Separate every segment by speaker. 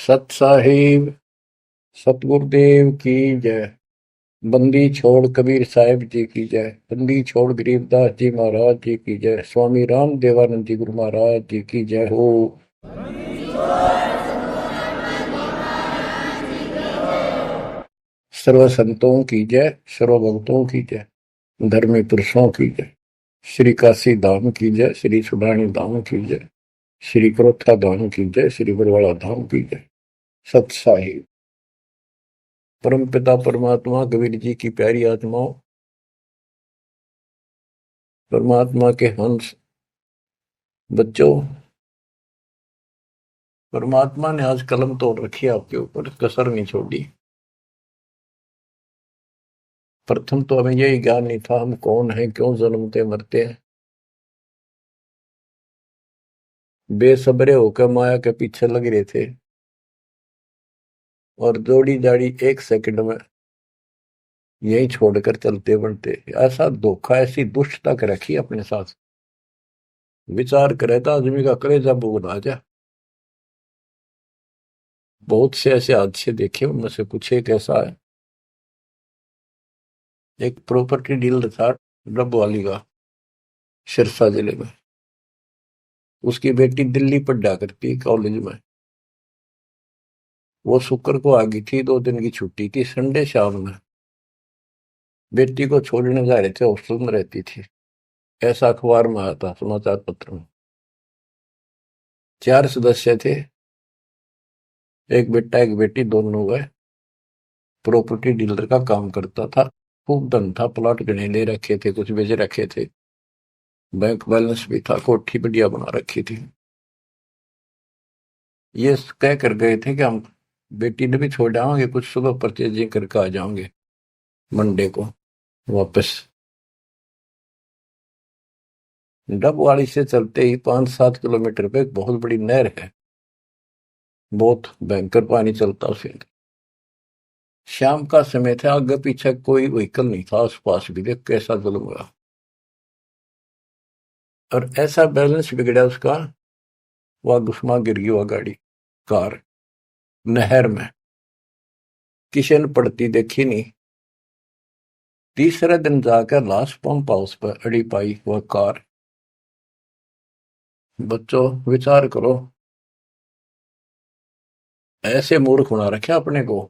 Speaker 1: सत साहिब सतगुरुदेव की जय। बंदी छोड़ कबीर साहिब जी की जय। बंदी छोड़ गरीबदास जी महाराज जी की जय। स्वामी राम देवानंद जी गुरु महाराज जी की जय हो। सर्व संतों की जय, सर्व भक्तों की जय, धर्मी पुरुषों की जय। श्री काशी धाम की जय, श्री सुडानी धाम की जय, श्री क्रोथा धाम की जय, श्री बरवाड़ा धाम की जय। सत साहिब परम पिता परमात्मा कबीर जी की प्यारी आत्माओं, परमात्मा के हंस बच्चों, परमात्मा ने आज कलम तोड़ रखी है आपके ऊपर, कसर नहीं छोड़ी। प्रथम तो हमें यही ज्ञान नहीं था हम कौन हैं, क्यों जन्मते मरते हैं। बेसब्रे होकर माया के पीछे लग रहे थे और जोड़ी जाड़ी एक सेकंड में यही छोड़कर चलते बनते। ऐसा धोखा, ऐसी दुष्टता कर रखी अपने साथ। विचार करे तो आदमी का कलेजा बोल आ जाए। बहुत से ऐसे हादसे देखे, उनमें से कुछ एक ऐसा है। एक प्रॉपर्टी डीलर था डब वाली का, सिरसा जिले में। उसकी बेटी दिल्ली पढ़ा करती कॉलेज में। वो शुक्र को आ गई थी, 2 दिन की छुट्टी थी। संडे शाम में बेटी को छोड़ने जा रहे थे, हॉस्टल में रहती थी। ऐसा अखबार में आया था, समाचार पत्र में। 4 सदस्य थे, एक बेटा एक बेटी, दोनों गए। प्रॉपर्टी डीलर का काम करता था, खूब धन था, प्लॉट गणे ले रखे थे, कुछ बेच रखे थे, बैंक बैलेंस भी था, कोठी बढ़िया बना रखी थी। ये कह कर गए थे कि हम बेटी ने भी छोड़ आएंगे, कुछ सुबह परचेजिंग करके आ जाओगे मंडे को वापस। डबवाड़ी से चलते ही 5-7 किलोमीटर पे एक बहुत बड़ी नहर है, बहुत भयंकर पानी चलता उसे। शाम का समय था, आगे पीछे कोई व्हीकल नहीं था आसपास भी। देख कैसा जुल्म हुआ, और ऐसा बैलेंस बिगड़ा उसका, वह घुसमा गिर गई वह गाड़ी, कार नहर में। किसी ने पड़ती देखी नहीं। तीसरे दिन जाकर लाश पंप हाउस पर अड़ी पाई वह कार। बच्चों विचार करो, ऐसे मूर्ख बना रखे अपने को।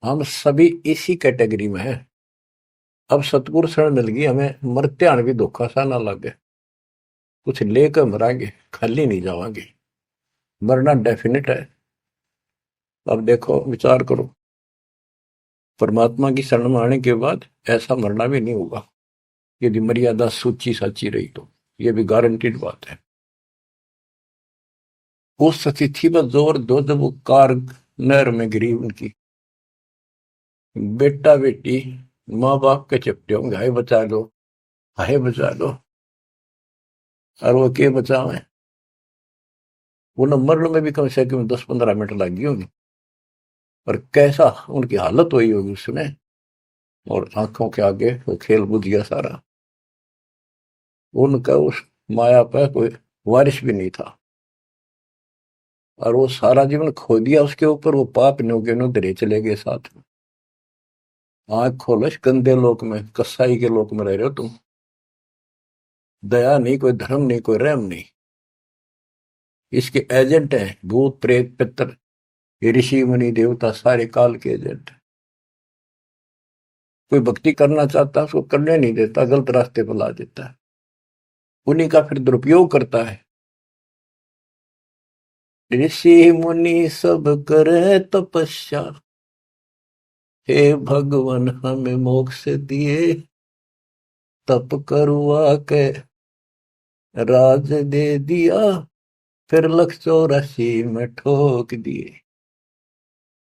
Speaker 1: हम सभी इसी कैटेगरी में हैं। अब सतगुरु शरण मिल गई हमें, मरते आने भी धोखा सा ना लगे। कुछ लेकर मरांगे, खाली नहीं जावांगे। मरना डेफिनेट है। अब देखो विचार करो, परमात्मा की शरण में आने के बाद ऐसा मरना भी नहीं होगा, यदि मर्यादा सूची साची रही तो। यह भी गारंटीड बात है। उस स्थिति पर जोर दो जब वो कार नहर में गिरी उनकी। बेटा बेटी माँ बाप के चपटे होंगे, हाय बचा लो, हाय बचा लो। और वो के बचावे, वो न मरने में भी कम से कम 10-15 मिनट लगी होंगी। और कैसा उनकी हालत हुई होगी उसमें, और आंखों के आगे वो खेल बुझ गया सारा। उनका उस माया पर कोई वारिश भी नहीं था, और वो सारा जीवन खो दिया उसके ऊपर। वो पाप नो के नो धरे चले गए साथ में। आंख खोलश, गंदे लोक में, कसाई के लोक में रह रहे हो तुम। दया नहीं, कोई धर्म नहीं, कोई रहम नहीं। इसके एजेंट हैं भूत प्रेत पितर, ये ऋषि मुनि देवता, सारे काल के एजेंट। कोई भक्ति करना चाहता उसको करने नहीं देता, गलत रास्ते पर ला देता है। उन्हीं का फिर दुरुपयोग करता है। ऋषि मुनि सब करे तपस्या, हे भगवान हमें मोक्ष दिए। तप करवा के राज दे दिया, फिर 184 में ठोक दिए।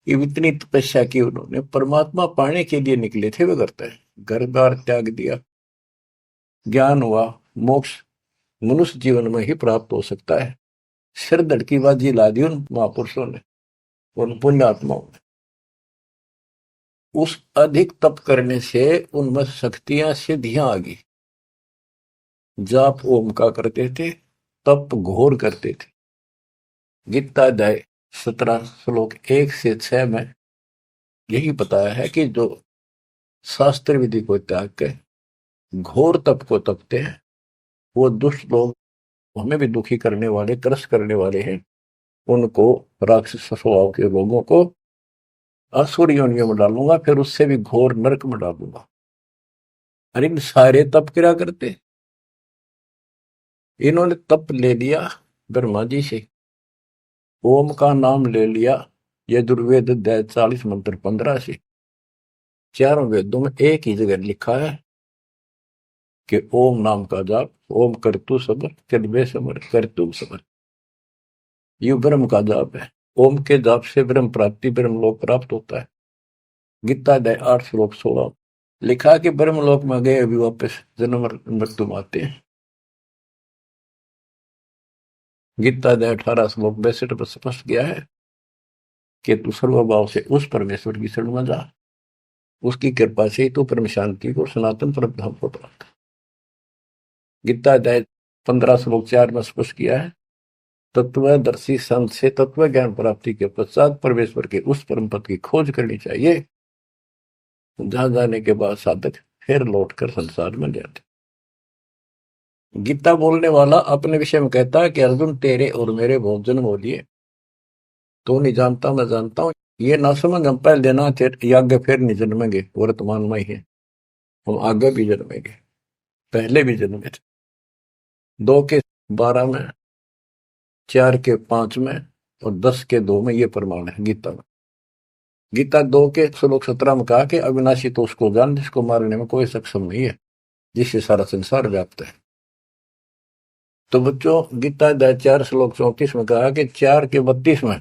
Speaker 1: ये इतनी तपस्या की उन्होंने, परमात्मा पाने के लिए निकले थे वे करते हैं। घर बार त्याग दिया, ज्ञान हुआ, मोक्ष मनुष्य जीवन में ही प्राप्त हो सकता है। सिर धड़की बाजी ला दी उन महापुरुषों ने, उन पुण्यात्माओं ने। उस अधिक तप करने से उनमें शक्तियां सिद्धियां आ गई। जाप ओम का करते थे, तप घोर करते थे। गीता अध्याय 17 श्लोक 1 से 6 में यही बताया है कि जो शास्त्र विधि को त्याग के घोर तप को तपते हैं, वो दुष्ट लोग, हमें भी दुखी करने वाले, त्रस्त करने वाले हैं, उनको, राक्षस स्वभाव के लोगों को असुर योनियों में डालूंगा, फिर उससे भी घोर नरक में डालूंगा। अरे इन सारे तप क्या करते, इन्होंने तप ले लिया ब्रह्मा जी से, ओम का नाम ले लिया यजुर्वेद अध्याय 40 मंत्र 15 से। चारों वेदों में एक ही जगह लिखा है कि ओम नाम का जाप, ओम करतु समर चलबे समर करतु समर, ये ब्रह्म का जाप है। ओम के जाप से ब्रह्म प्राप्ति, ब्रह्म लोक प्राप्त होता है। गीता अध्याय 8 श्लोक 16 लिखा कि ब्रह्म लोक में गए अभी वापस जन्म मृत्यु आते हैं। गीता अध्याय 18 श्लोक 62 पर स्पष्ट किया है कि तू सर्वभाव से उस परमेश्वर की शरण में जा, उसकी कृपा से तू परम शांति को, सनातन परम धाम को प्राप्त। गीता अध्याय 15 श्लोक 4 में स्पष्ट किया है, तत्वदर्शी संत से तत्व ज्ञान प्राप्ति के पश्चात परमेश्वर के उस परम पद की खोज करनी चाहिए, जहां जाने के बाद साधक फिर लौटकर संसार में जाते। गीता बोलने वाला अपने विषय में कहता है कि अर्जुन तेरे और मेरे बहुत जन्म हो लिए, तो नहीं जानता मैं जानता हूं, ये ना समझ हम पहले ना थे, आगे फिर नहीं जन्मेंगे, वर्तमान में ही है, हम आगे भी जन्मेंगे, पहले भी जन्मे थे। 2 के 12 में, 4 के 5 में और 10 के 2 में ये प्रमाण है गीता में। गीता 2 के श्लोक 17 में कहा कि अविनाशी तो उसको जान जिसको मारने में कोई सक्षम नहीं है, जिससे सारा संसार व्याप्त है। तो बच्चों, गीता अध्याय 4 श्लोक 34 में कहा कि 4 के 32 में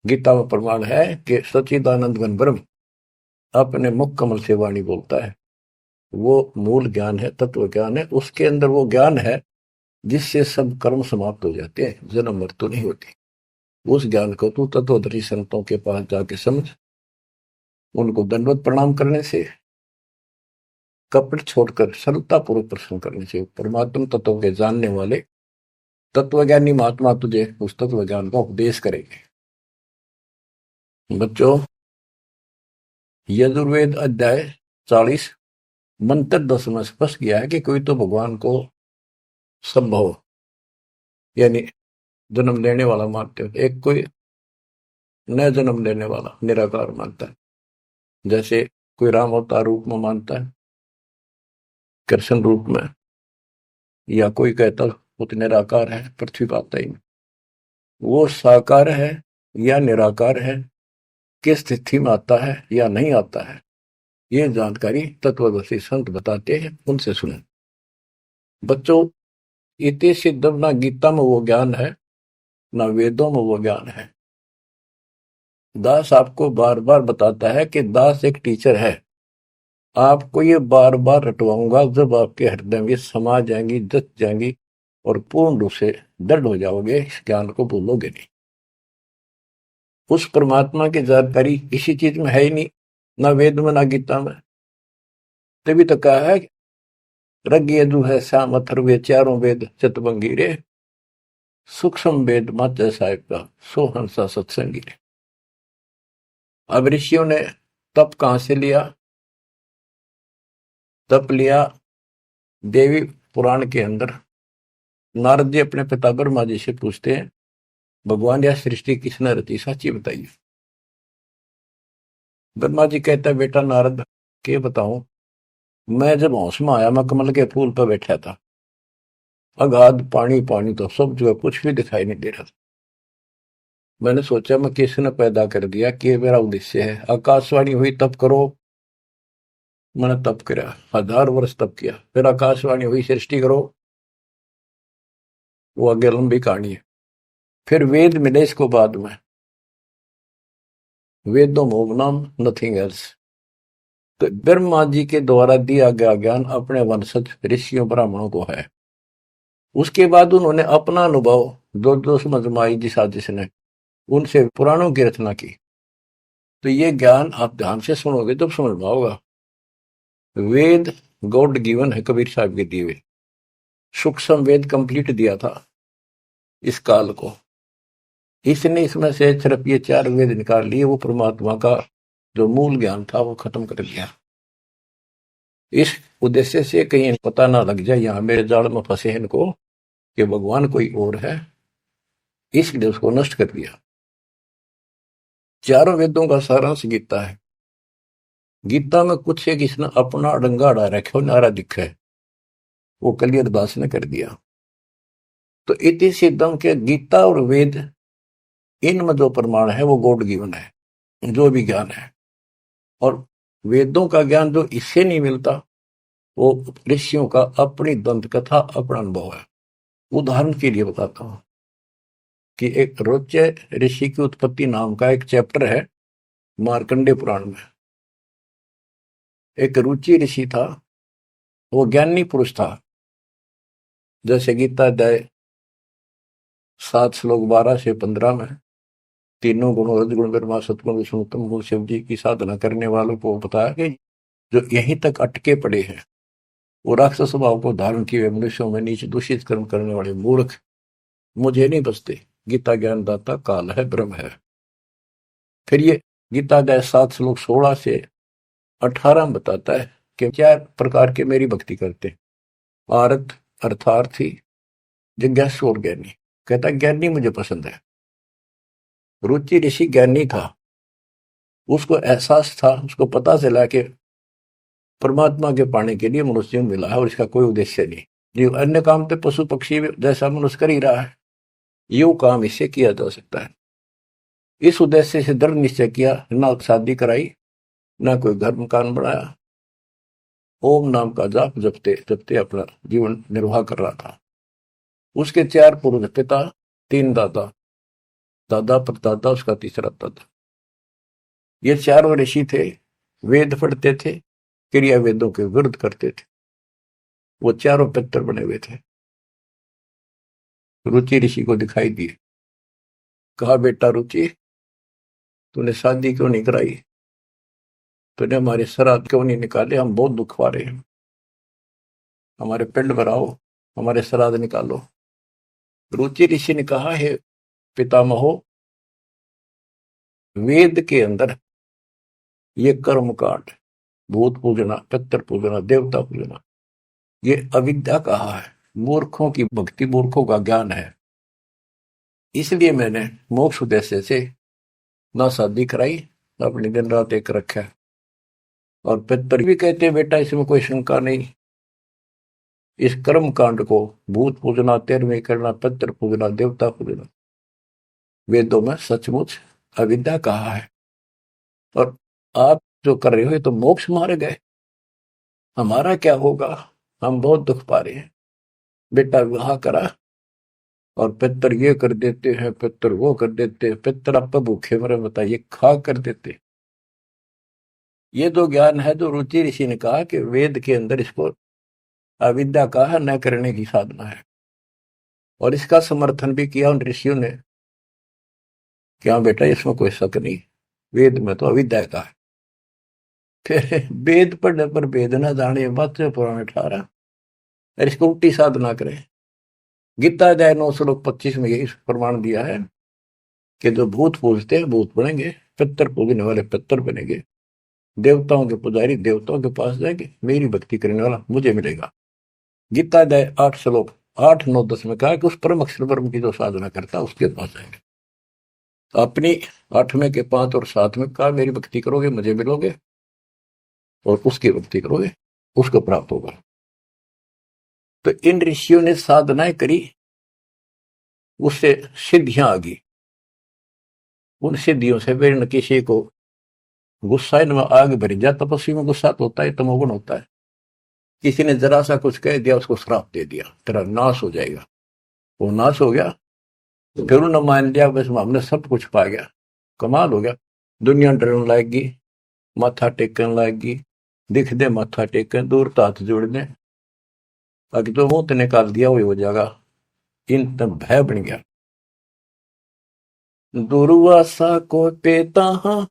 Speaker 1: गीता में प्रमाण है कि सच्चिदानंद घन ब्रह्म अपने मुख कमल से वाणी बोलता है। वो मूल ज्ञान है, तत्व ज्ञान है, उसके अंदर वो ज्ञान है जिससे सब कर्म समाप्त हो जाते हैं, जन्म मृत्यु नहीं होती। उस ज्ञान को तू तत्वदर्शी संतों के पास जाके समझ, उनको दंडवत प्रणाम करने से, कपट छोड़कर सरलता पूर्वक प्रश्न करने से परमात्मा तत्व के जानने वाले तत्वज्ञानी महात्मा तुझे उस तत्व ज्ञान का उपदेश करेंगे। बच्चों, यजुर्वेद अध्याय 40 मंत्र 10 में स्पष्ट किया है कि कोई तो भगवान को संभव यानी जन्म लेने वाला मानते हो, एक कोई न जन्म लेने वाला निराकार मानता है, जैसे कोई राम अवतार रूप में मानता है, कृष्ण रूप में, या कोई कहता वो तो निराकार है, पृथ्वी पर आता ही नहीं। वो साकार है या निराकार है, किस स्थिति में आता है या नहीं आता है, ये जानकारी तत्वदर्शी संत बताते हैं, उनसे सुने। बच्चों, इति सिद्धम, ना गीता में वो ज्ञान है ना वेदों में वो ज्ञान है। दास आपको बार बार बताता है कि दास एक टीचर है, आपको ये बार बार रटवाऊंगा, जब आपके हृदय में समा जाएंगी, जच जाएंगी और पूर्ण रूप से दृढ़ हो जाओगे, इस ज्ञान को भूलोगे नहीं। उस परमात्मा की जानकारी किसी चीज में है ही नहीं, ना वेद में ना गीता में। तभी तो कहा है रग यजु है श्याम अथर्व चारों वेद चतुर्भंगी रे, सूक्ष्म वेद मात्र साहिब का सो हंसा सत्संगी रे। अब ऋषियों ने तप कहां से लिया? तप लिया देवी पुराण के अंदर। नारद जी अपने पिता ब्रह्मा जी से पूछते हैं, भगवान यह सृष्टि किसने रची, सच्ची बताइए। ब्रह्मा जी कहता है, बेटा नारद के बताऊं, मैं जब होश में आया, मैं कमल के फूल पर बैठा था, अगाध पानी पानी तो सब जो है, कुछ भी दिखाई नहीं दे रहा था। मैंने सोचा मैं किसने पैदा कर दिया, कि मेरा उद्देश्य है। आकाशवाणी हुई तप करो, मैंने तप किया, 1000 वर्ष तप किया। फिर आकाशवाणी हुई सृष्टि करो, वो आगे लंबी कहानी है। फिर वेद मिले इसको बाद में, वेदों मोम नाम नथिंग एल्स। तो ब्रह्मा जी के द्वारा दिया गया ज्ञान अपने वंशज ऋषियों ब्राह्मणों को है। उसके बाद उन्होंने अपना अनुभव जो समझ में आई जिसने उनसे पुराणों की रचना की। तो ये ज्ञान आप ध्यान से सुनोगे तो समझ में आओगा। वेद गॉड गिवन है, कबीर साहब के दिए हुए। सूक्ष्म वेद कंप्लीट दिया था इस काल को, इसने इसमें से सिर्फ ये 4 वेद निकाल लिए, वो परमात्मा का जो मूल ज्ञान था वो खत्म कर दिया। इस उद्देश्य से कहीं पता ना लग जाए यहाँ मेरे जाल में फंसे हैं इनको कि भगवान कोई और है, इसलिए उसको नष्ट कर दिया। चारों वेदों का सारांश गीता है। गीता में कुछ एक इसने अपना अड़ंगा अड़ा रखे नारा दिखा है, वो कलियत दास ने कर दिया। तो इति सिद्धम के गीता और वेद, इनमें जो प्रमाण है वो गॉड गिवन है, जो भी ज्ञान है। और वेदों का ज्ञान जो इससे नहीं मिलता, वो ऋषियों का अपनी दंत कथा, अपना अनुभव है। उदाहरण के लिए बताता हूं कि एक रोचे ऋषि की उत्पत्ति नाम का एक चैप्टर है मार्कंडे पुराण में। एक रुचि ऋषि था, वो ज्ञानी पुरुष था। जैसे गीता अध्याय 7 श्लोक 12 से 15 में तीनों गुणों रजगुण ब्रह्मा सतगुण विष्णुतम गुण शिव जी की साधना करने वालों को बताया कि जो यहीं तक अटके पड़े हैं, वो राक्षस स्वभाव को धारण किए मनुष्यों में नीचे दूषित कर्म करने वाले मूर्ख मुझे नहीं बसते। गीता ज्ञानदाता काल है, ब्रह्म है। फिर ये गीता अध्याय 7 श्लोक 16 से 18 में बताता है कि 4 प्रकार के मेरी भक्ति करते, आरत अर्थार्थी जिज्ञासु और ज्ञानी। कहता ज्ञानी मुझे पसंद है। रुचि ऋषि ज्ञानी था, उसको एहसास था, उसको पता चला कि परमात्मा के पाने के लिए मनुष्य मिला है और इसका कोई उद्देश्य नहीं। जो अन्य काम तो पशु पक्षी जैसा मनुष्य कर ही रहा है, यो काम इससे किया जा सकता है। इस उद्देश्य से दृढ़ निश्चय किया, ना शादी कराई, ना कोई घर मकान बनाया, ओम नाम का जाप जपते जपते अपना जीवन निर्वाह कर रहा था। उसके 4 पूर्व पिता, 3 दादा, दादा परदादा, उसका तीसरा दादा। ये 4 ऋषि थे, वेद पढ़ते थे, क्रिया वेदों के विरुद्ध करते थे। वो 4 पितर बने हुए थे। रुचि ऋषि को दिखाई दिए, कहा बेटा रुचि, तूने शादी क्यों नहीं कराई, तूने हमारे श्राद्ध क्यों नहीं निकाले, हम बहुत दुख पा रहे हैं, हमारे पिंड भराओ, हमारे श्राद्ध निकालो। रुचि ऋषि ने कहा, हे पितामहो, वेद के अंदर ये कर्म कांड, भूत पूजना, पितर पूजना, देवता पूजना, ये अविद्या कहा है, मूर्खों की भक्ति, मूर्खों का ज्ञान है। इसलिए मैंने मोक्ष उद्देश्य से ना शादी कराई, ना अपनी दिन रात एक रखा। और पितर भी कहते बेटा इसमें कोई शंका नहीं, इस कर्म कांड को भूत पूजना, 13वें करना, पितर पूजना, देवता पूजना, वेदों में सचमुच अविद्या कहा है। और आप जो कर रहे हो तो मोक्ष मारे गए, हमारा क्या होगा, हम बहुत दुख पा रहे हैं। बेटा विवाह करा, और पितर ये कर देते हैं, पितर वो कर देते हैं, पितर आप भूखे मरे बताइए, खा कर देते। ये जो ज्ञान है, जो रुचि ऋषि ने कहा कि वेद के अंदर इसको अविद्या कहा, न करने की साधना है। और इसका समर्थन भी किया उन ऋषियों ने, क्या बेटा इसमें कोई शक नहीं, वेद में तो अविद्या का है। फिर वेद पढ़ने पर वेद न जाने, बात पुराने 18, और इसको उल्टी साधना करें। गीता अध्याय 9 श्लोक 25 में यही प्रमाण दिया है कि जो भूत पूजते हैं भूत बनेंगे, पितर पूजने वाले पितर बनेंगे, देवताओं के पुजारी देवताओं के पास जाएंगे, मेरी भक्ति करने वाला मुझे मिलेगा। गीता अध्याय 8 श्लोक 8, 9, 10 में कहा कि उस परम अक्षर ब्रह्म की जो साधना करता है उसके पास जाएंगे। अपनी 8वें के 5 और 7 में कहा मेरी भक्ति करोगे मुझे मिलोगे, और उसकी भक्ति करोगे उसको प्राप्त होगा। तो इन ऋषियों ने साधनाएं करी, उससे सिद्धियां आ गई। उन सिद्धियों से फिर न किसी को गुस्सा इनमें आग भर जा, तपस्वी में गुस्सा तो होता है, तमोगुण होता है। किसी ने जरा सा कुछ कह दिया, उसको श्राप दे दिया, तेरा नाश हो जाएगा। वो नाश हो गया, फिर उन्होंने मान लिया बस हमने सब कुछ पा गया, कमाल हो गया। दुनिया डरने लगेगी, माथा टेकने लगेगी, दिख दे माथा टेकन, दूर तो हाथ जोड़ने, अगर तो मुंह निकाल दिया वही हो जाएगा। इन तब भय बन गया। दुर्वासा को पेता हाँ,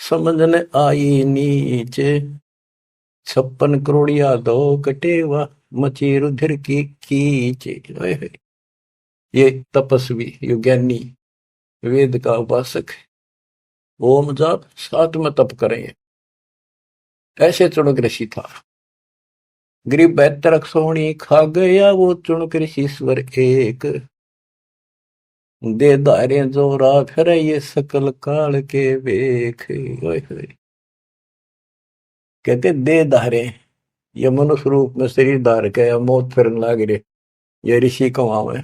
Speaker 1: समझने आई नीचे, 56 करोड़िया दो कटेवा, मची रुधिर की कीचे। ये तपस्वी, ये ज्ञानी, वेद का उपासक है, ओम जाप साथ में तप करें। ऐसे चुणक ऋषि था। गरीब बेहतर सोनी खा गया वो चुणक ऋषि स्वर एक, दे धारे जोरा फिर ये सकल काल के वेख। ओए होए। कहते दे धारे, ये मनुष्य रूप में शरीर धार के या मौत फिरन लाग रहे, ये ऋषि कमावे।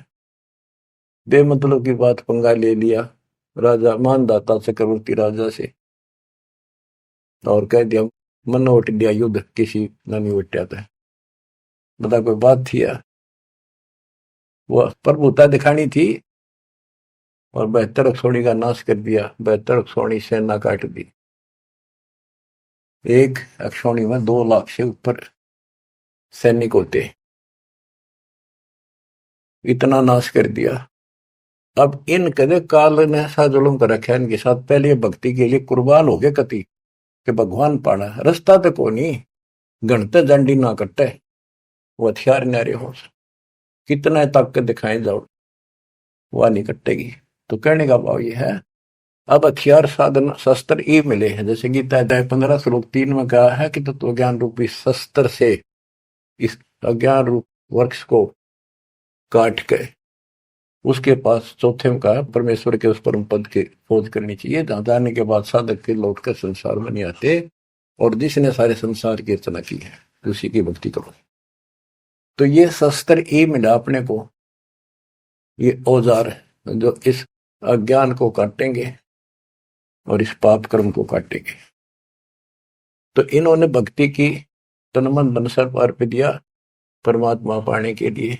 Speaker 1: बे मतलब की बात पंगा ले लिया राजा मानदाता चक्रवर्ती राजा से, और कह दिया मन उठ दिया युद्ध किसी नहीं उठा था। बता कोई बात थी यार, वो प्रभुता दिखानी थी और बेहतर अक्षोणी का नाश कर दिया। बेहतर अक्षोणी सेना काट दी। एक अक्षोणी में 2 लाख से ऊपर सैनिक होते, इतना नाश कर दिया। अब इन कदे काल ने ऐसा जुल्म कर रखा इनके साथ, पहले भक्ति के लिए कुर्बान हो गए कति कि भगवान पाना रास्ता तो को नहीं, घंटे डंडी ना कटे, वो हथियार नारे हो, कितना ताकत दिखाए जाओ वह नहीं कटेगी। तो कहने का भाव ये है, अब हथियार साधन शस्त्र ही मिले हैं। जैसे गीता अध्याय 15 श्लोक 3 में कहा है कि तत्व ज्ञान रूपी शस्त्र से इस अज्ञान रूप वृक्ष को काट के उसके पास चौथे में कहा परमेश्वर के उस परम पद की खोज करनी चाहिए, जहां जाने के बाद साधक के लौट कर संसार में नहीं आते, और जिसने सारे संसार की रचना की है उसी की भक्ति करो। तो ये शस्त्र ही मिला अपने को, ये औजार जो इस अज्ञान को काटेंगे और इस पाप कर्म को काटेंगे। तो इन्होंने भक्ति की, तन मन धन सर्प अर्प दिया परमात्मा पाने के लिए।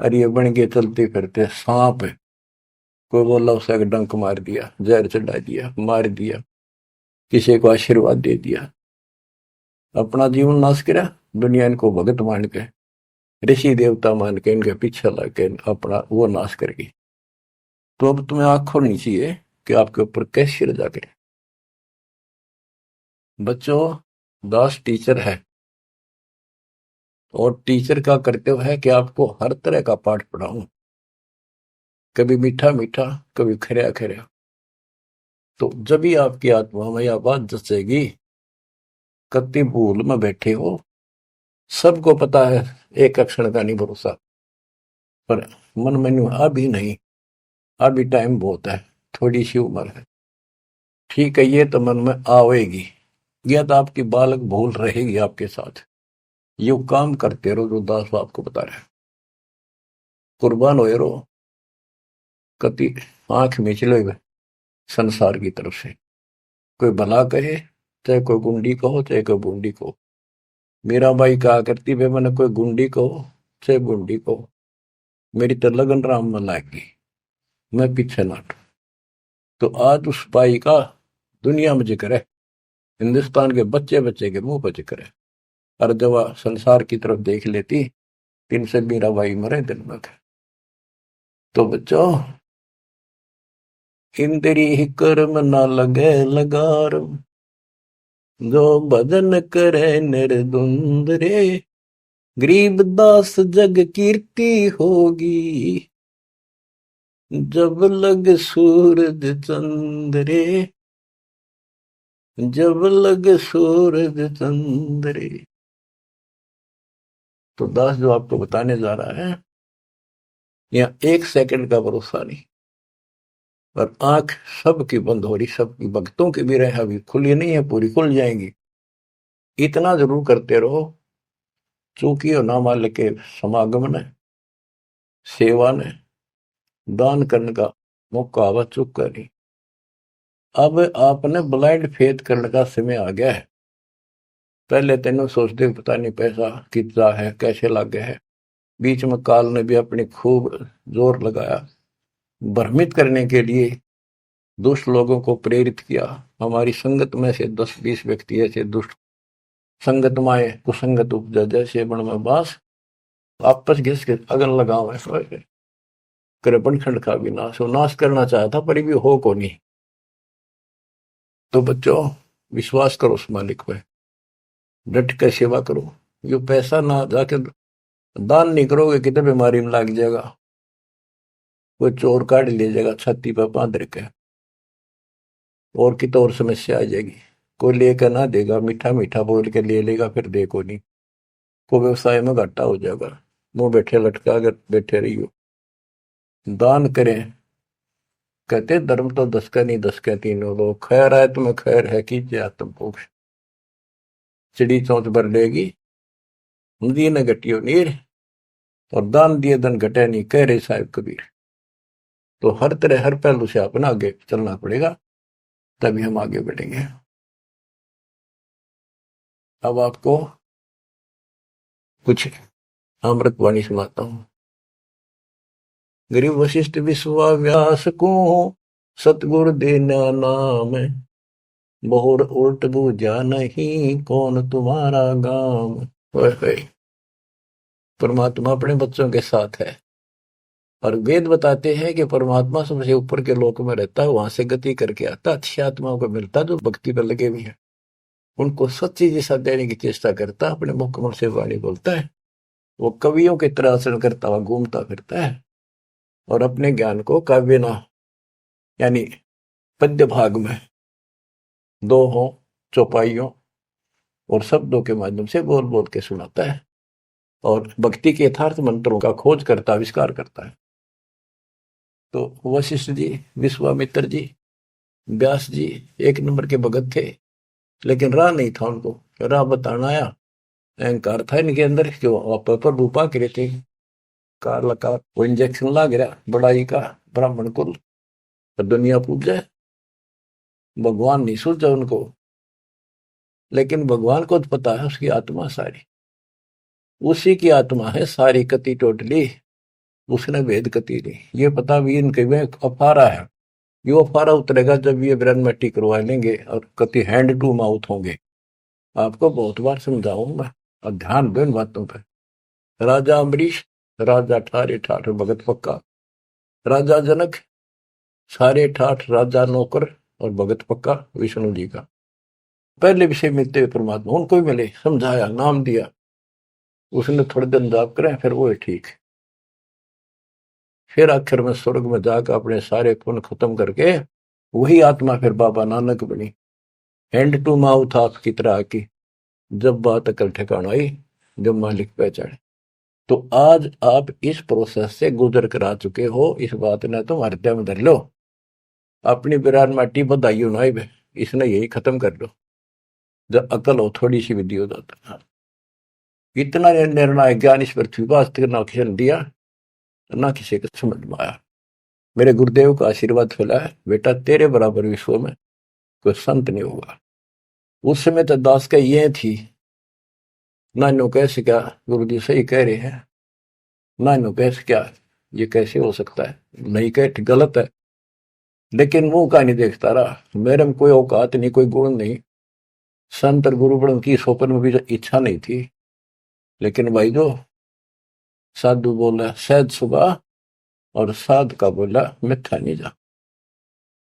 Speaker 1: और ये बन के चलते फिरते सांप, कोई बोला उसे डंक मार दिया, जहर चढ़ा दिया, मार दिया, किसी को आशीर्वाद दे दिया, अपना जीवन नाश करा। दुनिया इनको भगत मान के, ऋषि देवता मान के इनके पीछे लग के अपना वो नाश कर गई। तो अब तुम्हें आंख खोलनी चाहिए कि आपके ऊपर कैसी रजा करे। बच्चों, दास टीचर है, और टीचर का कर्तव्य है कि आपको हर तरह का पाठ पढ़ाऊं, कभी मीठा मीठा, कभी खरा खरा। तो जब भी आपकी आत्मा में यह बात जचेगी, कति भूल में बैठे हो, सबको पता है एक अक्षर का नहीं भरोसा, पर मन में अभी नहीं, अभी टाइम बहुत है, थोड़ी सी उम्र है, ठीक है, ये तो मन में आवेगी। यह तो आपकी बालक भूल रहेगी आपके साथ। यू काम करते रहो जो दास आपको बता रहे, कुर्बान हो रहो, कति आंख मीच लो संसार की तरफ से। कोई भला कहे, चाहे कोई गुंडी कहो, चाहे कोई बूंदी कहो। मेरा भाई कहा करती भाई मैंने कोई गुंडी कहो चाहे बूंदी कहो, मेरी तो लगन राम में लाएगी, मैं पीछे नाट। तो आज उस भाई का दुनिया में जिक्र है, हिंदुस्तान के बच्चे बच्चे के मुंह पर जिक्र है। और जब वह संसार की तरफ देख लेती, दिन से मेरा भाई मरे दिन में। तो बच्चों, इंद्री ही कर्म ना लगे लगार, जो भजन करे निर्धुंद रे, गरीब दास जग कीर्ति होगी, जब लग सूरज चंद्रे, जब लग सूरज चंद्रे। तो दास जो आपको बताने जा रहा है, यहाँ 1 सेकंड का भरोसा नहीं, और आंख सबकी बंद हो रही, सबकी भक्तों की भी रहे, अभी खुली नहीं है, पूरी खुल जाएंगी। इतना जरूर करते रहो, चूंकि नाम वाले के समागम ने, सेवा ने, दान करने का मौका आवा चुक करी। अब आपने ब्लाइंड फेथ करने का समय आ गया है। पहले तेनों सोचते पता नहीं पैसा कितना है, कैसे लग गया है। बीच में काल ने भी अपनी खूब जोर लगाया, भ्रमित करने के लिए दुष्ट लोगों को प्रेरित किया। हमारी संगत में से 10-20 व्यक्ति ऐसे दुष्ट संगत माए कुसंगत उपजा, जैसे बण में बास, आपस घिस के अगन लगाओ करे बनखंड का भी नाश हो। नाश करना चाहता पर भी हो को नहीं। तो बच्चों, विश्वास करो उस मालिक पे, डट कर सेवा करो। यो पैसा ना जाके दान नहीं करोगे कितने बीमारी में लग जाएगा। कोई चोर काट ले जाएगा छाती पर बांध रखे, और की तो और समस्या आ जाएगी। कोई लेकर ना देगा, मीठा मीठा बोल के ले लेगा, फिर देखो नहीं, को व्यवसाय में घाटा हो जाएगा। मुंह बैठे लटका कर बैठे रहियो। दान करें, कहते धर्म तो 10 का नहीं 10 के तीनों लोग, खैर आए तुम्हें खैर है कीजिए आत्म मोक्ष। चिड़ी चौंच भर लेगी नदी न घटियो नीर, और दान दिए धन घटे नहीं, कह रहे साहिब कबीर। तो हर तरह हर पहलू से अपना आगे चलना पड़ेगा, तभी हम आगे बढ़ेंगे। अब आपको कुछ अमृत वाणी सुनाता हूं। गरीब वशिष्ठ विश्वाव्यास को सतगुरु देना नाम, बहुर उल्ट बूझा नहीं कौन तुम्हारा गाम। परमात्मा अपने बच्चों के साथ है, और वेद बताते हैं कि परमात्मा सबसे ऊपर के लोक में रहता है, वहां से गति करके आता, अच्छी आत्माओं को मिलता जो भक्ति पर लगे हुए हैं, उनको सच्ची दिशा देने की चेष्टा करता, अपने मुखमल से वाणी बोलता है। वो कवियों की तरह आचरण करता हुआ घूमता फिरता है, और अपने ज्ञान को काव्य ना यानी पद्य भाग में दोहों, चौपाइयों और शब्दों के माध्यम से बोल बोल के सुनाता है, और भक्ति के यथार्थ मंत्रों का खोज करता, आविष्कार करता है। तो वशिष्ठ जी, विश्वामित्र जी, व्यास जी एक नंबर के भगत थे, लेकिन राह नहीं था उनको, राह बताना आया। अहंकार था इनके अंदर, जो पर रूपा करे थे, कार लगा वो इंजेक्शन लग रहा बड़ाई का, ब्राह्मण कुल दुनिया पूजा, भगवान नहीं सूझा उनको। लेकिन भगवान को तो पता है उसकी आत्मा सारी उसी की आत्मा है, सारी कति टोटली उसने भेद कति दी। ये पता भी इनके में अफारा है, ये अफारा उतरेगा जब ये ब्रह्म मट्टी करवा लेंगे और कति हैंड टू माउथ होंगे। आपको बहुत बार समझाऊंगा, और ध्यान दो इन बातों पर। राजा अम्बरीश, राजा ठारे ठाठ भगत पक्का, राजा जनक सारे ठाठ राजा नौकर और भगत पक्का विष्णु जी का। पहले विषय मिलते हुए परमात्मा उनको भी मिले, समझाया, नाम दिया, उसने थोड़े दिन जाप करें, फिर वो ठीक। फिर आखिर में स्वर्ग में जाकर अपने सारे पुण्य खत्म करके वही आत्मा फिर बाबा नानक बनी, हैंड टू माउथ आपकी तरह की। जब बात अकल ठिकाना आई, जब मालिक पहचाने। तो आज आप इस प्रोसेस से गुजर कर आ चुके हो, इस बात ने तुम हृदय में धर लो। अपनी बिरान माटी बधाई ना, इसने यही खत्म कर लो। जब अकल हो थोड़ी सी विधि हो जाता, इतना निर्णायक ज्ञान इस पृथ्वी पर आज तक ना किसी ने दिया, ना किसी को समझ में आया। मेरे गुरुदेव का आशीर्वाद फैला है, बेटा तेरे बराबर विश्व में कोई संत नहीं होगा। उस समय तो दास का ये थी, ना नो कैसे क्या गुरु जी सही कह रहे हैं, ना नो कैसे क्या ये कैसे हो सकता है, नहीं कह गलत है। लेकिन मुंह का नहीं देखता रहा, मेरे में कोई औकात नहीं, कोई गुण नहीं, संत और गुरु बन की स्वप्न में भी इच्छा नहीं थी। लेकिन भाई जो साधु बोला सहज सुबह, और साध का बोला मिथ्या नहीं जा।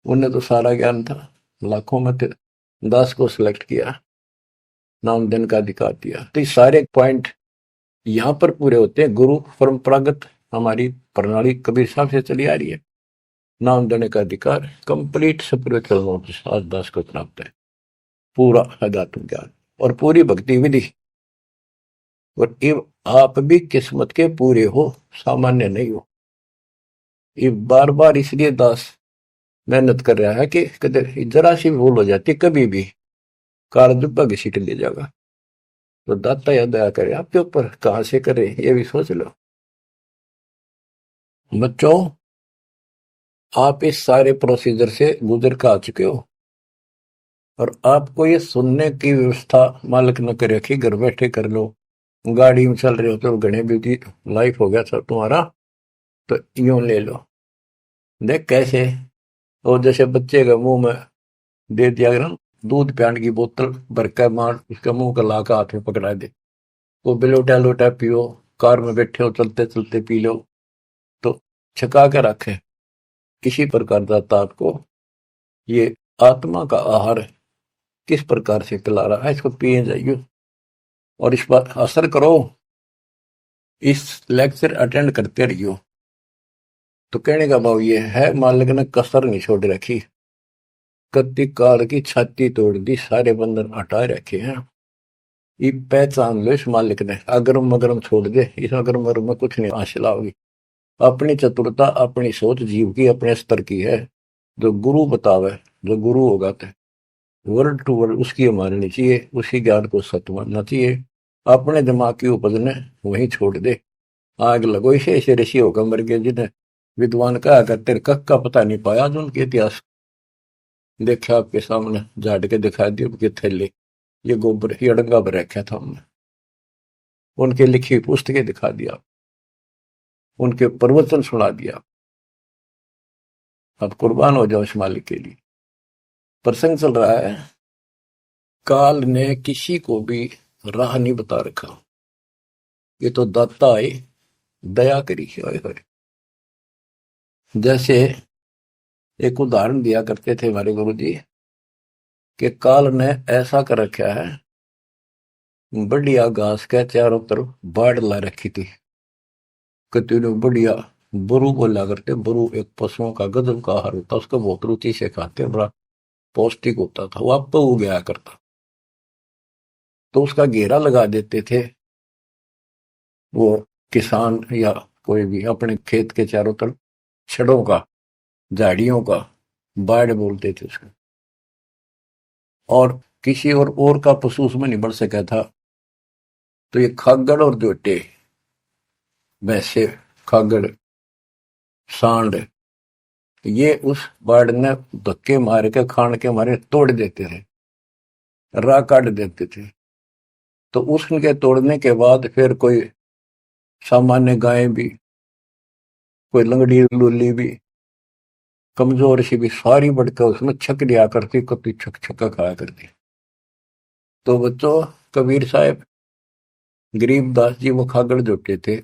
Speaker 1: उन्हें तो सारा ज्ञान था, लाखों में दास को सिलेक्ट किया, नाम देने का अधिकार दिया। तो ये सारे पॉइंट यहाँ पर पूरे होते हैं। गुरु परंपरागत हमारी प्रणाली कबीर साहब से चली आ रही है, नाम देने का अधिकार कंप्लीट स्पिरिचुअल नॉलेज आज दास को प्राप्त है, पूरा अध्यात्म ज्ञान और पूरी भक्ति विधि। और ये आप भी किस्मत के पूरे हो, सामान्य नहीं हो। ये बार बार इसलिए दास मेहनत कर रहा है कि कदर जरा सी भूल हो जाती कभी भी कार्य भाग्य सीट ले जाएगा। तो दाता या दया करे आपके ऊपर, कहां से करे ये भी सोच लो। बच्चों, आप इस सारे प्रोसीजर से गुजर कर आ चुके हो, और आपको ये सुनने की व्यवस्था मालिक न करे कि घर बैठे कर लो, गाड़ी में चल रहे हो तो घने बिजी लाइफ हो गया सर तुम्हारा, तो यूं ले लो। देख कैसे, और जैसे बच्चे के मुंह में दे दिया अगर दूध पियान की बोतल भर कर मार, उसका मुंह का ला हाथ में पकड़ा दे, वो बिलोटा लोटा पियो, कार में बैठे हो चलते चलते पी लो, तो छका कर रखे। किसी प्रकार दाता आपको ये आत्मा का आहार किस प्रकार से खिला रहा है, इसको पिए जाइए और इस पर असर करो, इस लेक्चर अटेंड करते रहियो। तो कहने का भाव ये है, मालिक ने कसर नहीं छोड़ रखी, कत्ती काल की छाती तोड़ दी, सारे बंधन हटा रखे हैं। ये पहचान लो इस मालिक ने, अगरम मगरम छोड़ दे, इस अगरम मगरम में कुछ नहीं हासिल होगी। अपनी चतुरता अपनी सोच जीव की अपने स्तर की है, जो गुरु बतावे, जो गुरु होगा तो वर्ड टू वर्ड उसकी माननी चाहिए, उसी ज्ञान को सत्य मानना चाहिए। अपने दिमाग की उपज ने वहीं छोड़ दे। आग लगो इसे, ऐसे ऋषि होकर मर गए जिन्हें विद्वान कहा कर तेरे कख का पता नहीं पाया, जो उनके इतिहास देखा आपके सामने झाड़ के दिखा दिए उनके थैले, ये गोबर ही अड़ंगा पर रखा था हमने, उनके लिखी पुस्तकें दिखा दिया, उनके प्रवचन सुना दिया। अब कुर्बान हो जाओ इस मालिक के लिए। प्रसंग चल रहा है, काल ने किसी को भी राह नहीं बता रखा, ये तो दाता है, दया करी है। जैसे एक उदाहरण दिया करते थे हमारे गुरु जी कि काल ने ऐसा कर रखा है, बढ़िया घास के चारों तरफ बाढ़ ला रखी थी, कतने बढ़िया बरू बोला करते। बरू एक पशुओं का गजब का आहार होता, उसको बहुत रुचि से खाते, बड़ा पौष्टिक होता था, वो आप हो गया करता। तो उसका घेरा लगा देते थे वो किसान या कोई भी अपने खेत के चारों तरफ, छड़ों का, झाड़ियों का, बाढ़ बोलते थे उसको। और किसी और का पशु उसमें नहीं बढ़ सका था, तो ये खागड़ और जोटे, वैसे खागड़, सांड, ये उस बाढ़ ने धक्के मार के खान के मारे तोड़ देते थे, राह काट देते थे। तो उसके तोड़ने के बाद फिर कोई सामान्य गाय भी, कोई लंगड़ी लूली भी, कमजोर सी भी, सारी बढ़कर उसमें छक दिया करती, कभी छक छक्का खाया करती। तो बच्चों, कबीर साहब, गरीबदास जी वो खागड़ जोटे थे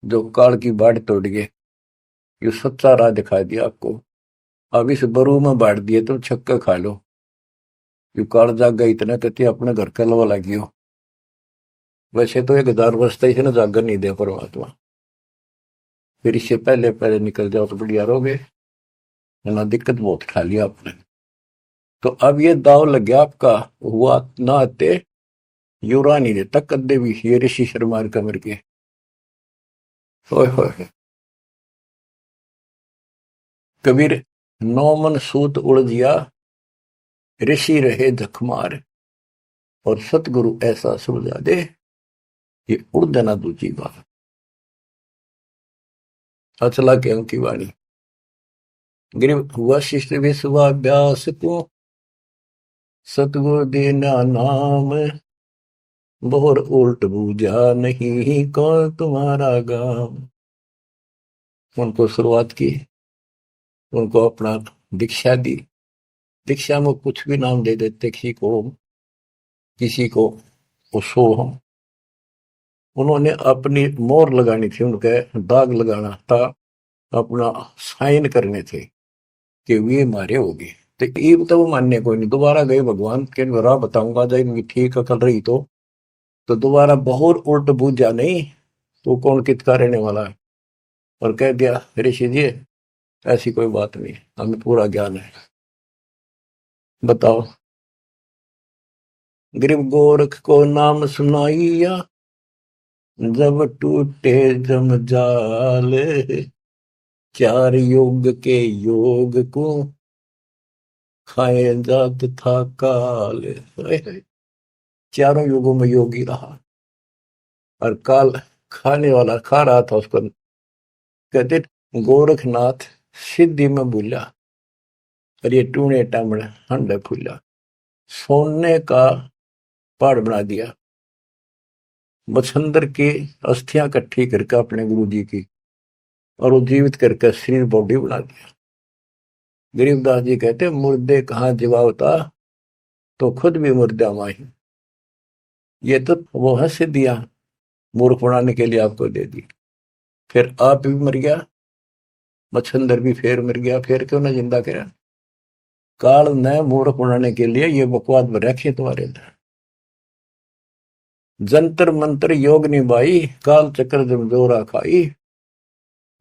Speaker 1: जो काल की बाढ़ तोड़ गए, ये सच्चा राह दिखा दिया आपको। अब इस बरू में बांट दिए तो छक्का खा लो, यू काल जाग गई इतना कहती अपने घर का लवा लगी हो। वैसे तो 1000 वर्ष तक ना जागर नहीं दे परमात्मा, फिर इससे पहले पहले निकल जाओ तो बढ़िया रहोगे, ना दिक्कत बहुत खा लिया आपने। तो अब ये दाव लग गया आपका, हुआ ना आते युरा नहीं देता कदे भी, ये ऋषि शर्मा कमर के। होय होय, कबीर नौ मन सूत उलझिया, ऋषि रहे जखमार, और सतगुरु ऐसा सुलझा दे, ये उड़ देना दूजी बात। अचला के की वाणी, गिर वशिष्ठ विश्वाभ्यास को, सतगुरु देना नाम, बोर उल्ट बूझा नहीं कौन तुम्हारा गाम। उनको शुरुआत की, उनको अपना दीक्षा दी, दीक्षा में कुछ भी नाम दे देते, किसी को सोहम, उन्होंने अपनी मोहर लगानी थी, उनके दाग लगाना था, अपना साइन करने थे कि वे मारे होगी। तो ये वो मानने कोई नहीं, दोबारा गए भगवान के राह बताऊंगा जब इनकी ठीक अकल रही तो दोबारा बहुत उल्ट बूझा नहीं तो कौन कितका रहने वाला है। और कह दिया ऋषि जी ऐसी कोई बात नहीं, हमें पूरा ज्ञान है। बताओ, गरीब गोरख को नाम सुनाइया, जब टूटे जमजाल, चार योग के योग को खाए जात था काल। चारों युगों में योगी रहा, और काल खाने वाला खा रहा था उसको। कहते गोरखनाथ सिद्धि में भूला, और ये टूणे टामड़े हंडे फूला, सोने का पहाड़ बना दिया, मच्छंदर की अस्थियां इकट्ठी करके अपने गुरु जी की, और वो जीवित करके शरीर बॉडी बना दिया। गरीबदास जी कहते मुर्दे कहाँ जीवावता, तो खुद भी मुर्दा माही। ये तो वो है सिद्धियां, मूर्ख बनाने के लिए आपको दे दी। फिर आप भी मर गया, मच्छंदर भी फिर मर गया, फिर क्यों ना जिंदा करा। काल ने मूर्ख बनाने के लिए ये बकवास में रखी तुम्हारे अंदर। जंतर मंत्र योग निभाई, काल चक्र जमजोरा खाई,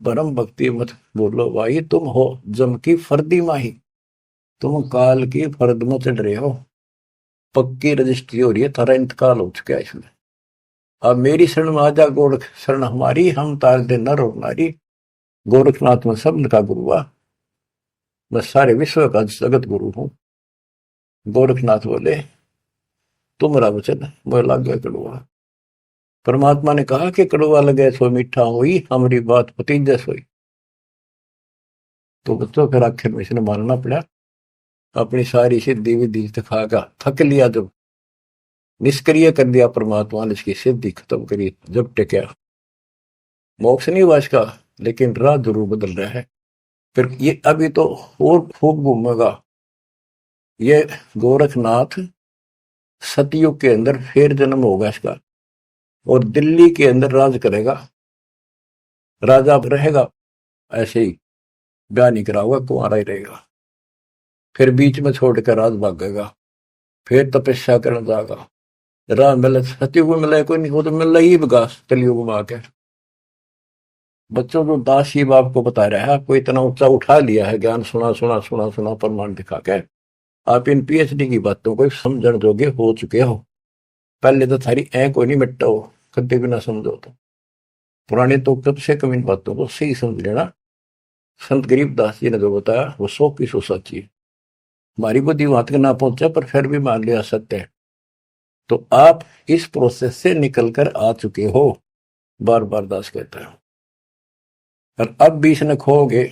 Speaker 1: परम भक्ति मत बोलो भाई, तुम हो जम की फर्दी माही, तुम काल की फर्द में चढ़ रहे हो, पक्की रजिस्ट्री हो रही है, थारा इंतकाल हो चुका है इसमें। अब मेरी शरण में आजा गोरख शरण हमारी, हम तार दे नर और नारी, गोरखनाथ में सब का गुरु हुआ, मैं सारे विश्व का जगत गुरु हूं। गोरखनाथ बोले तुम्हारा वचन मैं लग गया कड़वा। परमात्मा ने कहा कि कड़वा लगे सो मीठा हुई, हमारी बात पतीजा सोई। तो बच्चों फिर आखिर में इसने मानना पड़ा, अपनी सारी सिद्धि विधि दिखागा, थक लिया जब निष्क्रिय कर दिया परमात्मा ने, इसकी सिद्धि खत्म करी, जब टिका मोक्ष नहीं हुआ इसका, लेकिन राह जरूर बदल रहा है। फिर ये अभी तो और खूब घूमेगा ये गोरखनाथ, सतयुग के अंदर फिर जन्म होगा इसका, और दिल्ली के अंदर राज करेगा, राजा रहेगा, ऐसे ही ब्याह नहीं कराऊंगा, कुंवारा ही रहेगा। फिर बीच में छोड़कर राज भागेगा, फिर तपस्या करने जाएगा, राह मिले सतयुग में मिले कोई नहीं, वो तो मिल ही विकास कलयुग में आके। बच्चों को दास ही बाप को बता रहा है, आपको इतना ऊंचा उठा लिया है, ज्ञान सुना सुना सुना सुना प्रमाण दिखा के आप इन पीएचडी की बातों को समझण जोगे हो चुके हो। पहले तो थारी ऐ कोई नहीं मिट्टा हो, कभी भी ना समझो तो पुराने तो कब से कम इन बातों को सही समझ लेना। संत गरीबदास जी ने जो बताया वो 100% सच्ची है। हमारी बुद्धि वहां तक ना पहुंचा पर फिर भी मान लिया सत्य है। तो आप इस प्रोसेस से निकल कर आ चुके हो, बार बार दास कहता है। और अब भी इसने खोगे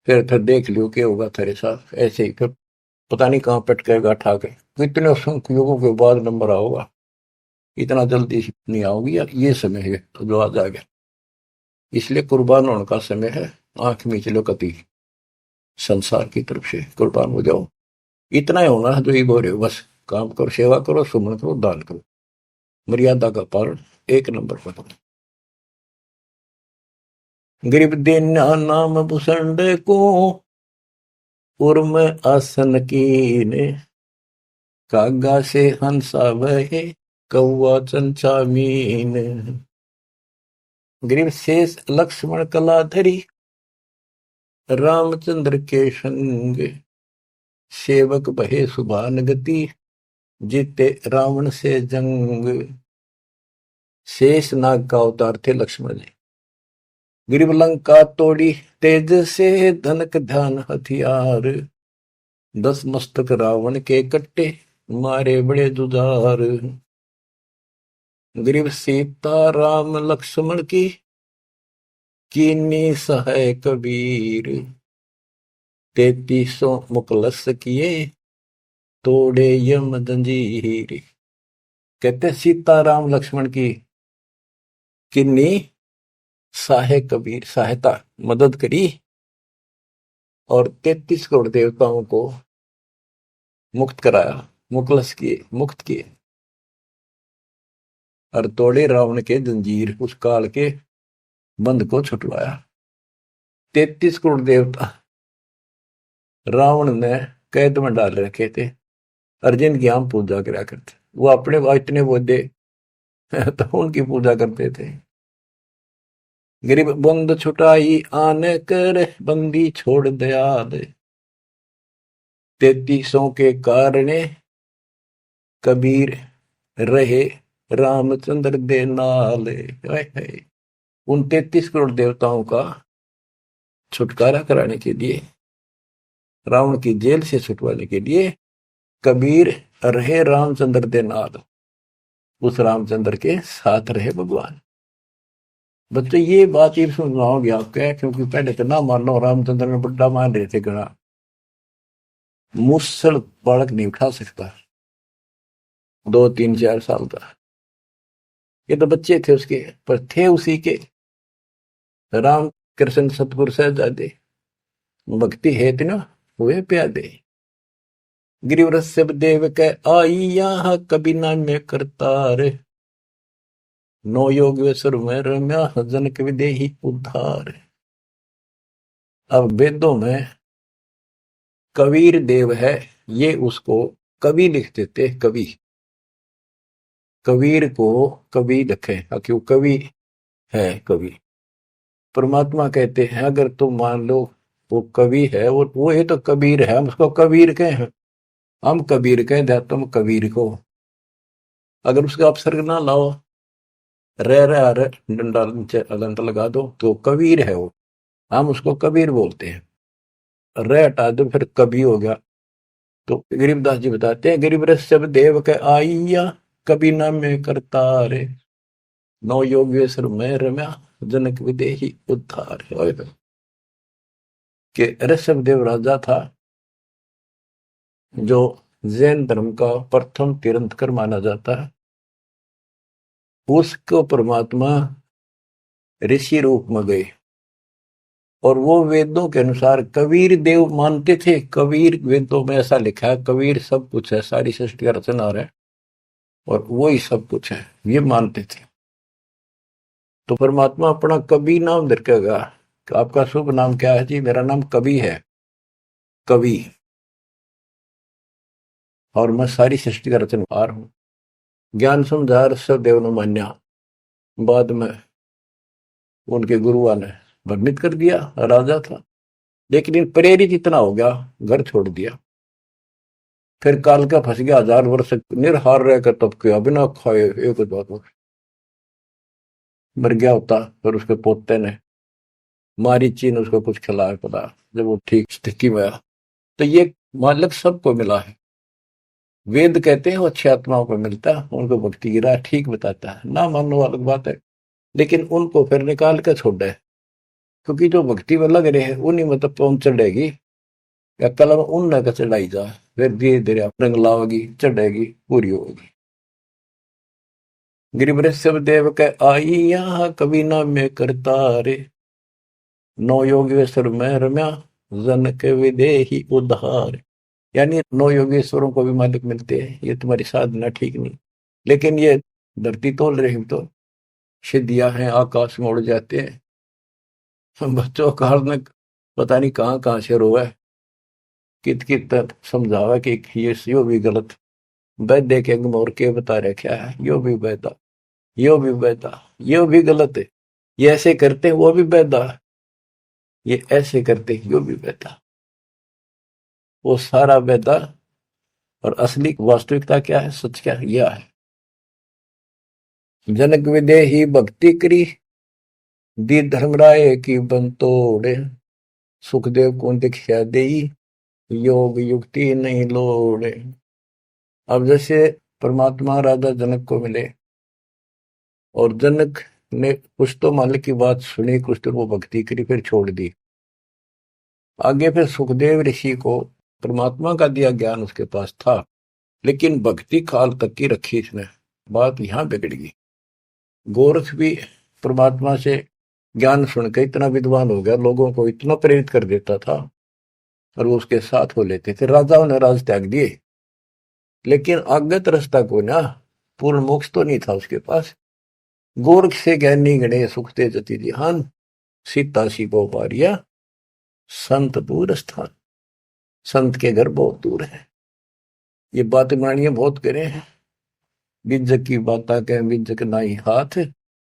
Speaker 1: फिर देख लियो क्या होगा तेरे साथ, ऐसे ही फिर पता नहीं कहाँ पटकेगा ठा के, कितने युगों के बाद नंबर आओगा, इतना जल्दी नहीं आओगी यार, ये समय है तो जो आ जाएगा। इसलिए कुर्बान होने का समय है, आंख मीच लो कति संसार की तरफ से कुर्बान हो जाओ। इतना ही होना है जो ही बोल रहे हो, बस काम करो, सेवा करो, सुमन करो, दान करो, मर्यादा का पालन एक नंबर पर करो। गरीब देना नाम भूषण को उर्म आसन कीने, कागा से हंसा वहे कौआ चंचा मीन। गरीब शेष लक्ष्मण कलाधरी, रामचंद्र के संग, सेवक बहे सुभान गति, जीते रावण से जंग। शेष नाग का अवतार थे लक्ष्मण जी। गिरिव लंका तोड़ी तेज से, धनक ध्यान हथियार, 10 मस्तक रावण के कट्टे, मारे बड़े जुझार। गिरिव सीता राम लक्ष्मण की, कीनी सहाय कबीर, 33 मुकलस किए, तोड़े यम जंजीर। कहते सीता राम लक्ष्मण की किन्नी सहाय कबीर, सहायता मदद करी, और 33 करोड़ देवताओं को मुक्त कराया, मुकलस किए, मुक्त किए, और तोड़े रावण के जंजीर, उस काल के बंद को छुटवाया। 33 करोड़ देवता रावण ने कैद में डाल रखे थे, अर्जुन की हम पूजा करा करते, वो अपने इतने बोधे तो उनकी पूजा करते थे। गरीब बंद छुटाई आने कर, बंदी छोड़ दयाल, 33 के कारण कबीर रहे रामचंद्र दे नाल। उन 33 करोड़ देवताओं का छुटकारा कराने के लिए, रावण की जेल से छुटवाने के लिए कबीर रहे रामचंद्र दे नाल, उस रामचंद्र के साथ रहे भगवान। बच्चे ये बात ये समझाओगे आपके, क्योंकि पहले तो ना मान लो, रामचंद्र ने बुढ़ा मान रहे थे गणा, मुसल बालक नहीं उठा सकता 2 3 4 साल का, ये तो बच्चे थे उसके, पर थे उसी के राम कृष्ण सतगुरु सहजादे, भक्ति है तीना हुए प्यादे। गिरिवरस देव के आई यहाँ, कभी ना में करतार, 9 योगेश्वर में रम्या, जनक विदेही उद्धार। अब वेदों में कबीर देव है, ये उसको कवि लिख देते, कवि, कबीर को कवि लिखे क्यों, कवि है कवि, परमात्मा कहते हैं अगर तुम मान लो वो कवि है, वो ये तो कबीर है, हम उसको कबीर कहें हैं, हम कबीर कहें दे तुम कबीर को, अगर उसका अपसर्ग ना लाओ, रह डंडा नीचे अलंत लगा दो तो कबीर है वो, हम उसको कबीर बोलते हैं। रह हटा दो फिर कवि हो गया। तो गरीबदास जी बताते हैं गरीब रस सब देव के आइया, कभी ना में करता रे, नौ योगेश्वर में रम्या, जनक विदेही उद्धार है। कि ऋषभ देव राजा था जो जैन धर्म का प्रथम तीर्थंकर माना जाता है, उसको परमात्मा ऋषि रूप में गए और वो वेदों के अनुसार कबीर देव मानते थे। कबीर वेदों में ऐसा लिखा है, कबीर सब कुछ है, सारी सृष्टि का रचनहार है और वो ही सब कुछ है, ये मानते थे। तो परमात्मा अपना कवि नाम रखेगा, आपका शुभ नाम क्या है जी? मेरा नाम कवि है, कवि, और मैं सारी सृष्टि का रचनहार हूं। ज्ञान समझा ऋषभ देव ने मान्या, बाद में उनके गुरुआ ने भ्रमित कर दिया, राजा था लेकिन इन प्रेरित इतना हो गया, घर छोड़ दिया। फिर काल का फंस गया, 1000 वर्ष निर्हार रहकर तब किया, बिना खाए एक बात मर गया होता। फिर उसके पोते ने मारीची ने उसको कुछ खिलाया पता, जब वो ठीक स्थिति में आया। तो ये मालिक सबको मिला है। वेद कहते हैं वो अच्छी आत्माओं को मिलता है, उनको भक्ति की राह ठीक बताता है, ना मानने वाली बात है, लेकिन उनको फिर निकाल कर छोड़ दे, क्योंकि जो भक्ति में लग रहे हैं उन्हीं में तो पहुंच चढ़ेगी, या कलम उन न चढ़ाई जा, फिर धीरे धीरे रंग लाओगी, चढ़ेगी, पूरी होगी। गिरिवृष सब देव के आई यहाँ, कभी ना में करता रे, नौ योगेश्वर में रम्या, जन के विदेही उद्धार। यानी नौ योगेश्वरों को भी मालिक मिलते हैं, ये तुम्हारी साधना ठीक नहीं, लेकिन ये धरती तोल रही तो सिद्धियां हैं, आकाश में उड़ जाते हैं। बच्चों का में पता नहीं कहाँ कहाँ से रोए, कित कित समझावा कि ये यो भी गलत, वैद्य के मोर के बता रहे क्या है, यो भी वैदा, यो भी वैदा, यो भी गलत है, ये ऐसे करते हैं वो भी वैदा, ये ऐसे करते हैं यो भी वैदा, वो सारा वैदा। और असली वास्तविकता क्या है, सच क्या है, यह है। जनक विदेही भक्ति करी, दी धर्मराय की बंतोड़े, सुखदेव को दीक्षा देई, योग युक्ति नहीं लोड़े। अब जैसे परमात्मा राजा जनक को मिले और जनक ने कुछ तो मालिक की बात सुनी, कुछ तो वो भक्ति करी, फिर छोड़ दी। आगे फिर सुखदेव ऋषि को परमात्मा का दिया ज्ञान उसके पास था, लेकिन भक्ति काल तक की रखी इसने, बात यहां बिगड़ गई। गोरख भी परमात्मा से ज्ञान सुनकर इतना विद्वान हो गया, लोगों को इतना प्रेरित कर देता था और वो उसके साथ हो लेते थे। राजाओं ने राज त्याग दिए, लेकिन अज्ञात रास्ता को ना, पूर्ण मोक्ष तो नहीं था उसके पास। गोरख से ज्ञानी गणे सुखते जति ध्यान, सीता सी को पारिया, संत दूर स्थान। संत के घर बहुत दूर है, ये बात मानिए बहुत करे हैं। बिजक की बाता कह बिजक नाई हाथ,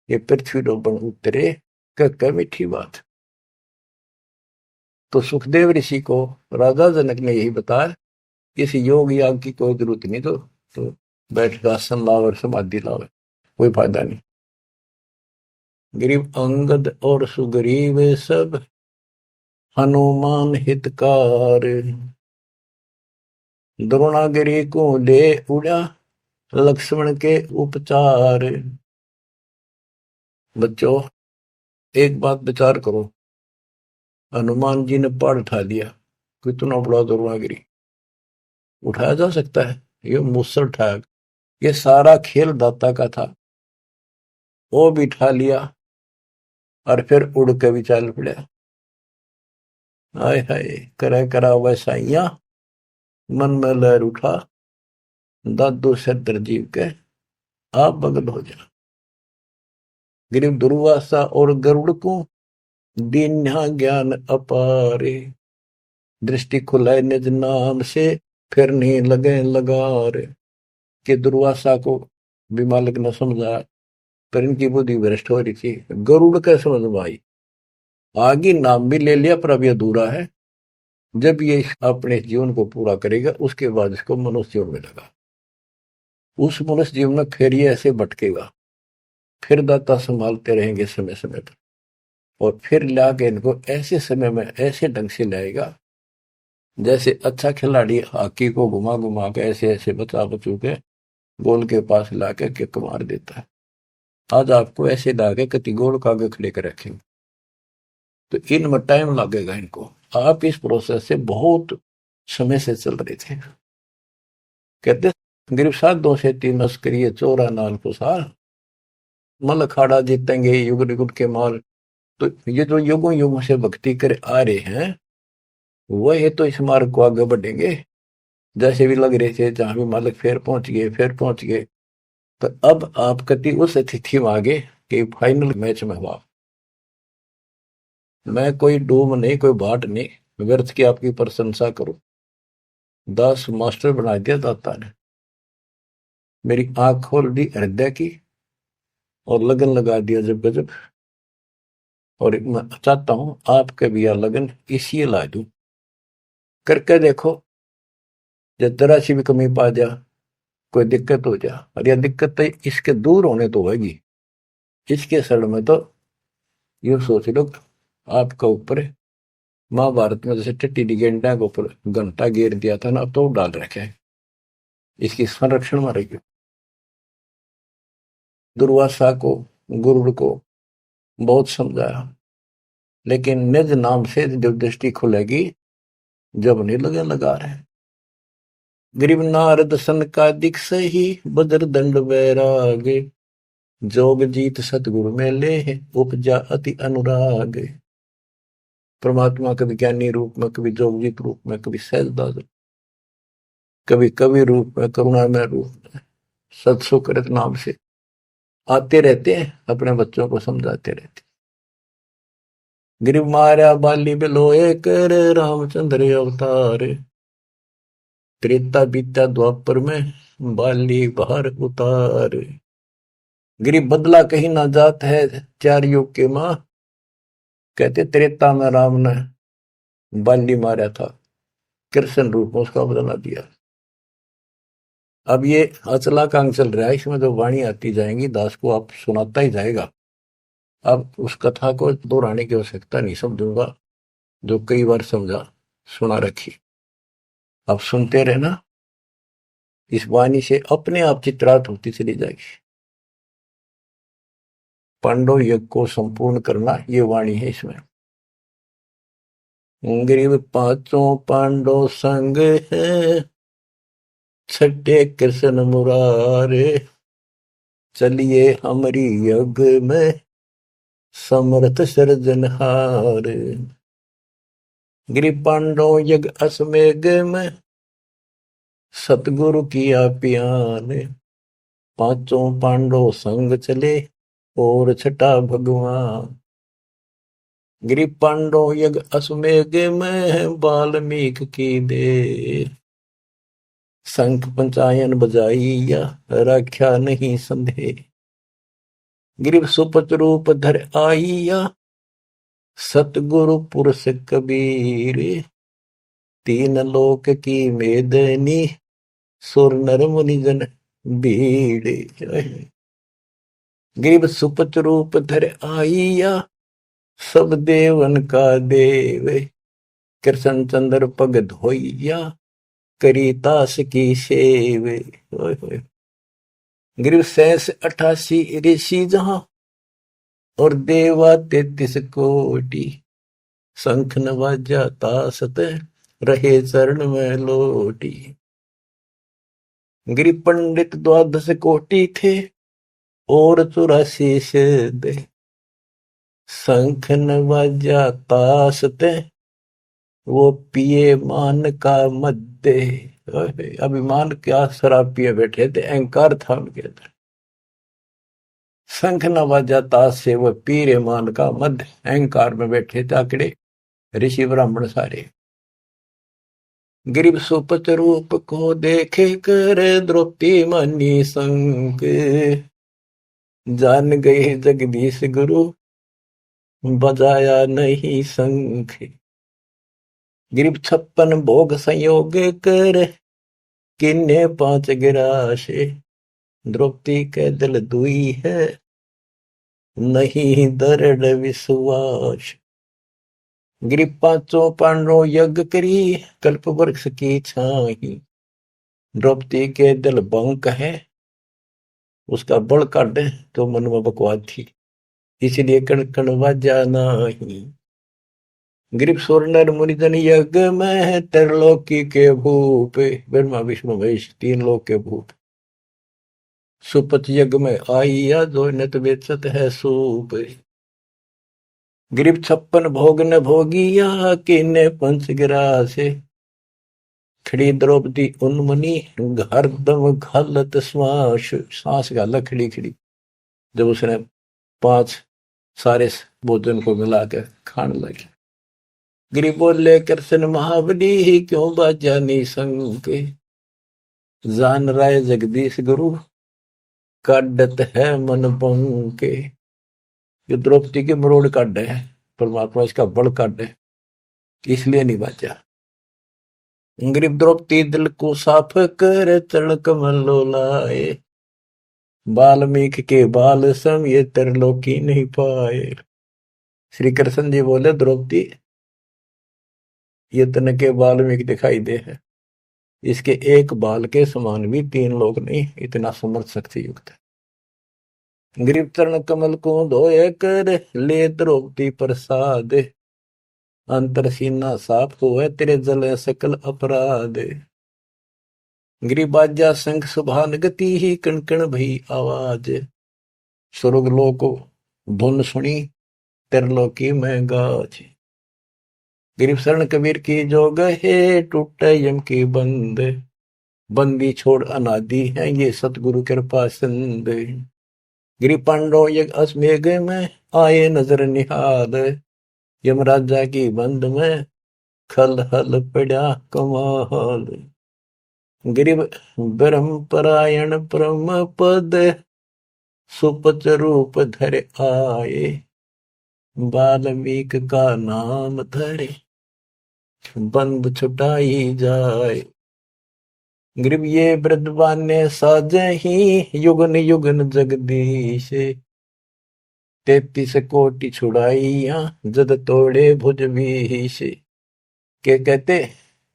Speaker 1: ये पृथ्वी रो बन उतरे कह मीठी बात। तो सुखदेव ऋषि को राजा जनक ने यही बताया, इस योग याग की कोई जरूरत नहीं, तो बैठ कर आसन लाओ और समाधि लाओ, कोई फायदा नहीं। गरीब अंगद और सुग्रीव सब, हनुमान हितकार, द्रोणागिरी को ले उड़ा, लक्ष्मण के उपचार। बच्चों एक बात विचार करो, हनुमान जी ने पहाड़ उठा दिया, कितना बड़ा द्रोणागिरी उठाया जा सकता है? ये मुझसे उठाया, ये सारा खेल दाता का था, वो भी उठा लिया और फिर उड़ के भी चल पड़ा। हाय हाय करे करा वैसाइया, मन में लहर उठा, दादू से दरजीव के आप बगल हो जा। गिरिव दुर्वासा और गरुड़ को दीन्या ज्ञान अपारे, दृष्टि खुलाए निज नाम से, फिर नहीं लगे लगार। के दुर्वासा को भी मालिक ने समझा, पर इनकी बुद्धि भ्रष्ट हो रही थी। गरुड़ के समझ में आई, आगे नाम भी ले लिया पर अब ये अधूरा है। जब ये अपने जीवन को पूरा करेगा उसके बाद इसको मनुष्य जीवन मिलेगा। उस मनुष्य जीवन में फिर ये ऐसे भटकेगा, फिर दाता संभालते रहेंगे समय समय पर, और फिर लाके इनको ऐसे समय में ऐसे ढंग से लाएगा जैसे अच्छा खिलाड़ी हॉकी को घुमा घुमा के ऐसे ऐसे बचा बचू के गोल के पास लाके किक मार देता है। आज आपको ऐसे लाके कति गोल का आगे खड़े कर रखेंगे तो इनमें टाइम लगेगा इनको। आप इस प्रोसेस से बहुत समय से चल रहे थे। कहते गरीब साधों से तीन मस्करिए चोरा नाल कुसार, मल अखाड़ा जीतेंगे युग युग के माल। तो ये जो युगों युगों से भक्ति कर आ रहे हैं वह तो इस मार्ग को आगे बढ़ेंगे। जैसे भी लग रहे थे जहां भी मालिक फिर पहुंच गए फिर पहुंच गए, तो अब आप कति उस स्थिति में आगे कि फाइनल मैच में हुआ। मैं कोई डूम नहीं कोई बाट नहीं व्यर्थ की आपकी प्रशंसा करूं। दास मास्टर बना दिया दाता ने, मेरी आंख खोल दी हृदय की और लगन लगा दिया जब गजब। और मैं चाहता हूं आपके भी यह लगन इसी ला दूं। करके देखो, जब जरा सी भी कमी पा जा, कोई दिक्कत हो जा, और यह दिक्कत तो इसके दूर होने तो होगी, इसके सड़ में तो यूं सोच लो आपका ऊपर महाभारत में जैसे टट्टी गेंडा के ऊपर घंटा घेर दिया था ना, अब तो डाल रखे है, इसकी संरक्षण में रहेगी। दुर्वासा को गुरुड़ को बहुत समझाया, लेकिन निज नाम से जब दृष्टि खुलेगी जब नहीं लगे लगा रहे। गरीब नारद सन का दिख सही बदर दंड वैरागे, जोग जीत सतगुरु में ले उपजा अति अनुराग। परमात्मा कभी ज्ञानी रूप में, कभी जोगजीत रूप में, कभी सहजदास, कभी कवि रूप में, करुणामय रूप में, सत्सुकृत नाम से आते रहते हैं, अपने बच्चों को समझाते रहते। गिरिव मारा बाली बिलोए कर रामचंद्र अवतार, त्रेता बीता द्वापर में बाली बाहर उतार। गिरिव बदला कहीं ना जात है चार युग के माँ, कहते त्रेता में राम ने बाली मारा था, कृष्ण रूप में उसका बदला दिया। अब ये अचला कांग चल रहा है, इसमें जो वाणी आती जाएंगी दास को आप सुनाता ही जाएगा। अब उस कथा को दोहराने की आवश्यकता नहीं समझूंगा, जो कई बार समझा सुना रखी। अब सुनते रहना, इस वाणी से अपने आप चित्रार्थ होती चली जाएगी। पांडव यज्ञ को संपूर्ण करना ये वाणी है इसमें। गरीब पांचों पांडव संग है, छठे कृष्ण मुरारे, चलिए हमारी यज्ञ में समर्थ सृजनहार। गिरि पांडव यज्ञ अश्वमेघ में सतगुरु किया पियान, पांचों पांडव संग चले और छठा भगवान। गिरि पांडव यज्ञ अश्वमेघ में वाल्मीक की दे, शंख पंचायन बजाइया रख्या नहीं संदेह। गिरिव सुपच रूप धर आइया, सतगुरु पुरुष कबीर, तीन लोक की मेदनी सुर नर मुनि जन भीड़। गिरिव सुपच रूप धर आइया, सब देवन का देव, कृष्ण चंद्र पग धोइया, करी तास की सेव। गिरिव 88 ऋषि जहां और देवा 33 कोटि, शंख नवाजा तासत रहे चरण में लोटी। गिरि पंडित 12 कोटि थे और 84 सिद्ध, शंख नवाजा तासत वो पिए मान का मध्य। अभिमान क्या शराब पिए बैठे थे, अहंकार था उनके अंदर। शंख नवाजा ताश से वह पीरे मान का मध्य, अहंकार में बैठे थे आकड़े ऋषि ब्राह्मण सारे। गिरिव सुपच रूप को देखे कर द्रौपदी मानी संग, जान गए जगदीश गुरु बजाया नहीं शंख। गिरब 56 भोग संयोग कर, किन्ने 5 गिराशे। द्रौपदी के दिल दुई है, नहीं दृढ़ विश्वास। गिरब 5 पांडवों यज्ञ करी, कल्प वृक्ष की छाही। द्रौपदी के दिल बंक है, उसका बल काटे तो मन में बकवाद थी, इसलिए कण कण वाजा नाही। गिरब सुर मुनिजन यज्ञ में, त्रिलोकी के भूप। ब्रह्मा विष्णु महेश 3 लोक के भूप। सुपथ यज्ञ में आइया, जो नत बेचत है सूप। गिरब 56 भोग न भोगिया, किन्ने 5 गिरासे। खड़ी द्रौपदी उन्मनी, हरदम घालत श्वास। सांस गाला खड़ी खड़ी, जब उसने 5 सारे भोजन को मिलाकर खाने लगे। गिरि बोले कृष्ण महाबली, क्यों बाजा निसंग। जान राय जगदीश गुरु, काटत है मन बंके। जो द्रौपदी के मरोड़ काट है, परमात्मा इसका बल काट है, इसलिए नहीं बाजा। गिरिब द्रौपदी दिल को साफ कर, चरण कमल लाए। वाल्मीकि के बाल सम, ये त्रिलोकी नहीं पाए। श्री कृष्ण जी बोले द्रौपदी, ये तन के वाल्मीकि दिखाई दे है, इसके एक बाल के समान भी 3 लोग नहीं, इतना समर्थ शक्ति युक्त है। गिरिब चरण कमल को धोए कर, ले द्रौपदी प्रसाद। अंतर सीना साफ हुए, तेरे जल सकल अपराध। गिरिबाजा शंख सुभान गति ही, कण कण भई आवाज। स्वर्ग लोक धुन सुनी, त्रिलोकी में गाज। गिरिब शरण कबीर की जो गहे, टूटे यम की बंद। बंदी छोड़ अनादि है, ये सतगुरु कृपा सिंध। गिरि पांडव यज्ञ अश्वमेघ में, आए नजर निहाल। यमराजा की बंद में, खल हल पड़ा कमाल। गिरिब ब्रह्म परायण परम पद, सुपच रूप धर आए। वाल्मीकि का नाम धरे, बंद छुटाई जाए। गिरिब ये वृद्धवान्य साजही, युगन युगन जगदीश। 33 कोटि छुड़ाइया, जद तोड़े भुज भीष। के कहते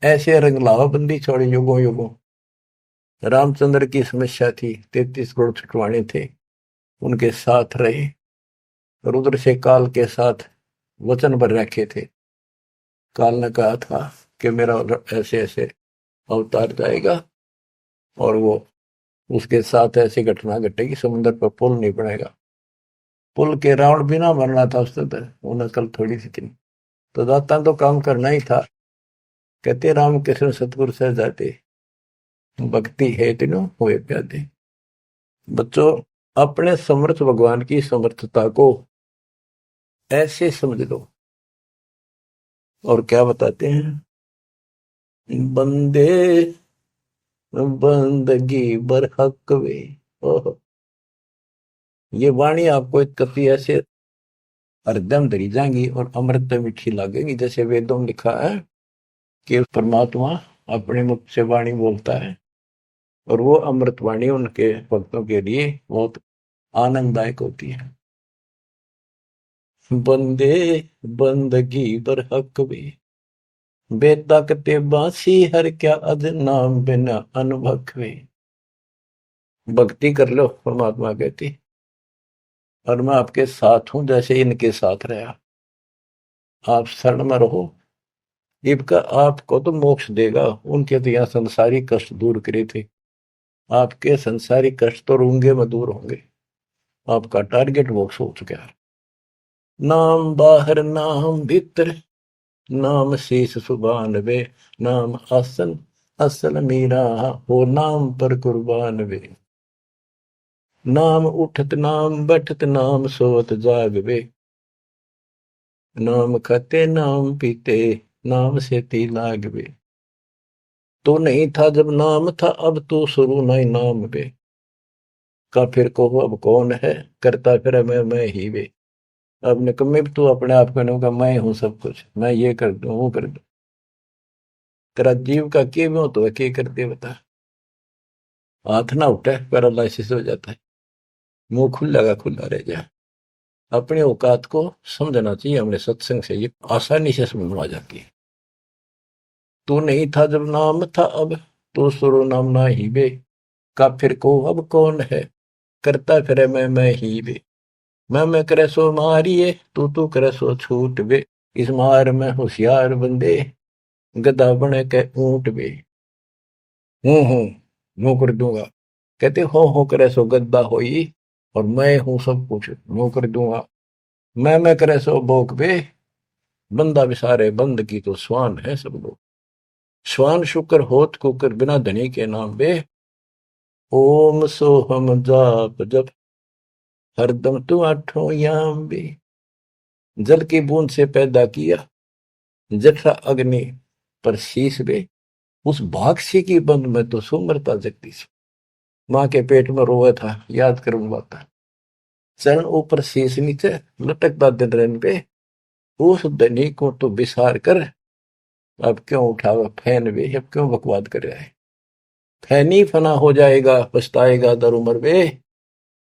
Speaker 1: ऐसे रंग लावा बंदी छोड़े युगों युगों। रामचंद्र की समस्या थी, 33 करोड़ छुटवाने थे, उनके साथ रहे। रुद्र से काल के साथ वचन पर रखे थे। काल ने कहा था कि मेरा ऐसे ऐसे अवतार जाएगा, और वो उसके साथ ऐसी घटना घटेगी, समुद्र पर पुल नहीं बनेगा। पुल के रावण भी ना मरना था उस तरह, उन्हें कल थोड़ी सी थी, तो दाता तो काम करना ही था। कहते राम कृष्ण सतगुरु से जाते, भक्ति है तीनों हुए प्यादे। बच्चों, अपने समर्थ भगवान की समर्थता को ऐसे समझ लो। और क्या बताते हैं, बंदे बंदगी बरहक वे। ये वाणी आपको एक कति ऐसे हृदय में धरी जाएंगी और अमृत मीठी लगेगी। जैसे वेदों में लिखा है कि परमात्मा अपने मुख से वाणी बोलता है, और वो अमृत वाणी उनके भक्तों के लिए बहुत आनंददायक होती है। बंदे बंदगी बरहक वे, बेताकते बासी हर क्या अद नाम बिना अनुभवे। भक्ति कर लो, परमात्मा कहती, और मैं आपके साथ हूं जैसे इनके साथ रहा। आप शरण में रहो, इनका आपको तो मोक्ष देगा। उनके तो यहाँ संसारी कष्ट दूर करे थे, आपके संसारी कष्ट तो रूंगे में दूर होंगे। आपका टारगेट मोक्ष हो चुका है। नाम बाहर नाम भीतर, नाम शीश सुबान वे। नाम आसन असल मीरा, हो नाम पर कुर्बान वे। नाम उठत नाम बैठत, नाम सोत जाग वे। नाम खाते नाम पीते, नाम से ती लाग वे। तो नहीं था जब नाम था, अब तो शुरू नहीं नाम वे। का फिर को अब कौन है, करता फिर मैं ही वे। अब निकम्मे भी तू अपने आप को नहीं, मैं हूं सब कुछ, मैं ये कर दूं वो कर दूं। तेरा जीव का के में हो तो के कर दे बता। हाथ ना उठे पैरालिसिस हो जाता है, मुंह खुला का खुला रह जाए। अपने औकात को समझना चाहिए, हमने सत्संग से ये आसानी से समझ में आ जाती है। तू नहीं था जब नाम था, अब तो सुरो नाम ना ही बे, का फिर को अब कौन है, करता फिरे मैं ही बे। मैं करे सो मारिए, तू करे सो छूट बे, इस मार में होशियार बंदे, गधा बने के ऊंट बे। हूँ यूं कर दूंगा, कहते हो करे सो गद्दा होई, और मैं हूं सब कुछ यूं कर दूंगा। मैं करे सो भोग बे, बंदा विसारे बंद की तो स्वान है सब लोग। श्वान शुक्र होत कुकर बिना धनी के नाम बे, ओम सोहम जाप जप हरदम तू आठों याम बे। जल की बूंद से पैदा किया, जठरा अग्नि पर शीश बे, उस भागसी की बंद में तो सुमरता जगती सी। माँ के पेट में रोया था, याद करूं बात। चरण ऊपर शीश नीचे लटकता दिन रन पे, उस धनी को तो बिसार कर, अब क्यों उठावा फैन बे, अब क्यों बकवाद कर रहा है। फैनी फना हो जाएगा पछताएगा दर उम्र बे,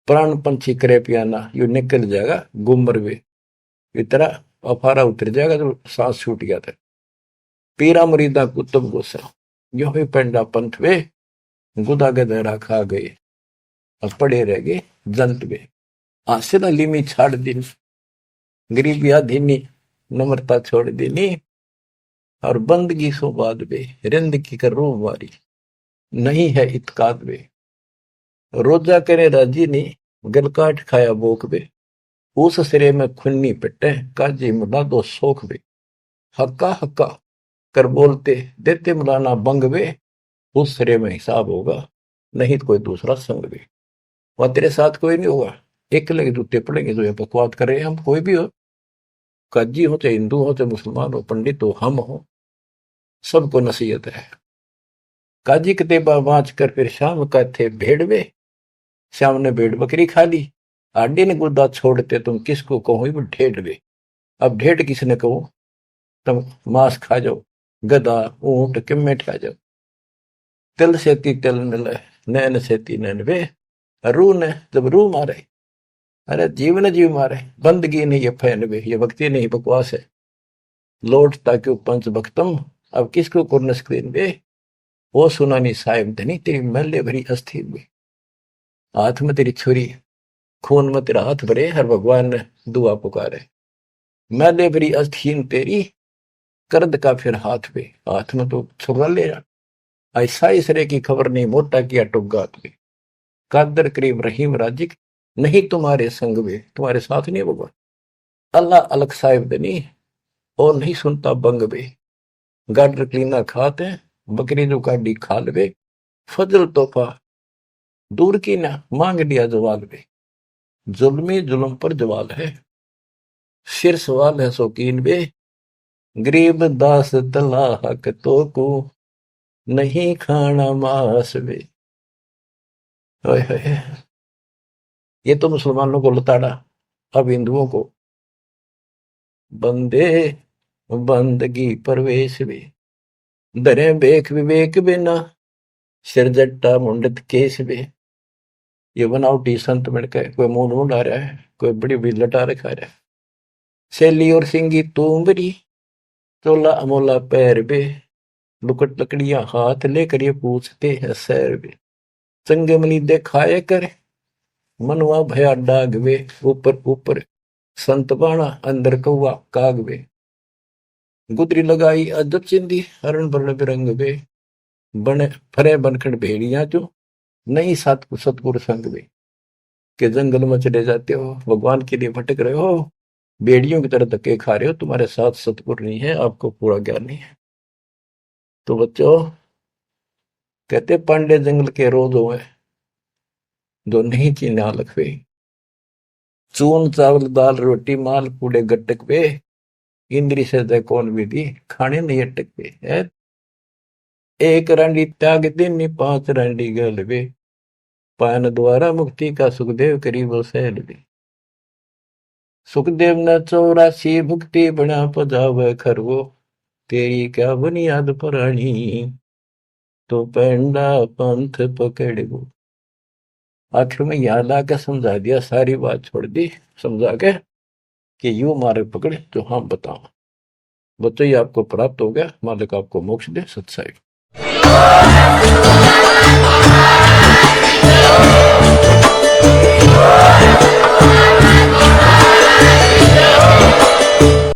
Speaker 1: प्राण पंछी करे पियाना यू निकल जाएगा गुमर बे। इतना अफारा उतर जाएगा तो सांस छूट गया था। पीरा मुरीदा कुतुब गुस्सा, यो ही पंडा पंथ वे, गुदा गदरा खा गए, अब पड़े रह गए जंत वे। आसिर अली में छाड़ दी, गरीबी आधीनी नम्रता छोड़ देनी, और बंदगी सो बाद बे, रिंद की कर रो मारी, नहीं है इतकाद बे। रोजा करे राजी ने, गल काट खाया बोक बे, उस सिरे में खुन्नी पिटे, काजी मुला दो सोख बे। हक्का हक्का कर बोलते देते मुलाना बंग बे, उस सिरे में हिसाब होगा, नहीं तो कोई दूसरा संग बे। वह तेरे साथ कोई नहीं होगा, एक लगे जूते पड़ेंगे जो ये बकवाद कर रहे हैं। हम कोई भी हो, काजी हो चाहे हिंदू हो चाहे मुसलमान हो, पंडित हो हम हो, सबको नसीहत है। काजी कतेबा बाँच कर फिर शाम का थे भेड़वे, श्याम ने भेड़ बकरी खा ली, आडी ने गुद्दा छोड़ते तुम किसको कहो वो ढेढ़वे। अब ढेढ़ किसने कहो, तुम मांस खा जाओ, गधा ऊंट किम्मे खा जाओ। तिल सेती तिल मिले, नैन सेती नैन वे, रू ने जब रू मारे, अरे जीव ने जीव मारे। बंदगी नहीं ये फैन वे, ये भक्ति नहीं बकवास है। लौटता क्यों पंच भक्तम, अब किसको कुर्न स्क्रीन वे, वो सुनानी साहिब धनी तेरी महले भरी अस्थि में। हाथ में तेरी छुरी, खून में तेरा हाथ भरे, हर भगवान ने दुआ पुकारे। महले भरी अस्थीन तेरी, कर्द का फिर हाथ पे, हाथ में तो छुरा ले रहा। ऐसा इसरे की खबर नहीं, मोटा किया टुग्गा तुम्हें, कादर करीब रहीम राजिक, नहीं तुम्हारे संग वे, तुम्हारे साथ नहीं होगा। अल्लाह अलग साहिब दनी, और नहीं सुनता बंग वे। गाडर क्लीना खाते, बकरी जो काडी खा लवे, फजल तोहफा दूर की ना मांग लिया जवाल वे। जुल्मी जुल्म पर जवाल है, सिर सवाल है शौकीन वे, गरीब दास तला हक तो को, नहीं खाना मांस वे। ओए होए, ये तो मुसलमानों को लताड़ा, अब हिंदुओं को बंदे बंदगी परवेश वे, दरे बेख विवेक बिना, सिर जट्टा मुंडत केस वे। ये बनावटी संत मिलकर कोई मुंह ढूंढ आ रहा है, कोई बड़ी बड़ी लटा रखा रहा है। सैली और सिंगी तूमरी, चोला अमोला पैर बे, लुकट लकड़ियां हाथ लेकर ये पूछते हैं सैर बे। चंगमली देखाए कर, मनवा भया डाग वे, ऊपर ऊपर संत बाणा अंदर कौआ काग वे। गुदरी लगाई अजब चिंदी, हरण बरण बिरंग वे, बने फरे बनखंड भेड़िया जो, नहीं सतगुर संग वे। के जंगल में चले जाते हो, भगवान के लिए भटक रहे हो, बेड़ियों की तरह धक्के खा रहे हो, तुम्हारे साथ सतगुर नहीं है, आपको पूरा ज्ञान नहीं है। तो बच्चों, कहते पांडे जंगल के रोज हुए, जो नहीं चीन्हा लखवे, चून चावल दाल रोटी माल पूड़े गट्टक पे, इंद्री से दे कौन विधि, खाने नहीं अटक पे है। एक रंडी त्याग दिन पांच रंडी गल वे, पान द्वारा मुक्ति का सुखदेव करीब सहल वे। सुखदेव ने 84 भक्ति बना पजावे खरगो, तेरी क्या बुनियाद पुरानी, तो पेंडा पंथ पकड़ गो। आखिर में याद आके समझा दिया, सारी बात छोड़ दी समझा के कि यूं मारे पकड़े तो हम बताओ। बच्चों ये आपको प्राप्त हो गया, मालिक आपको मोक्ष दे। सत्साई।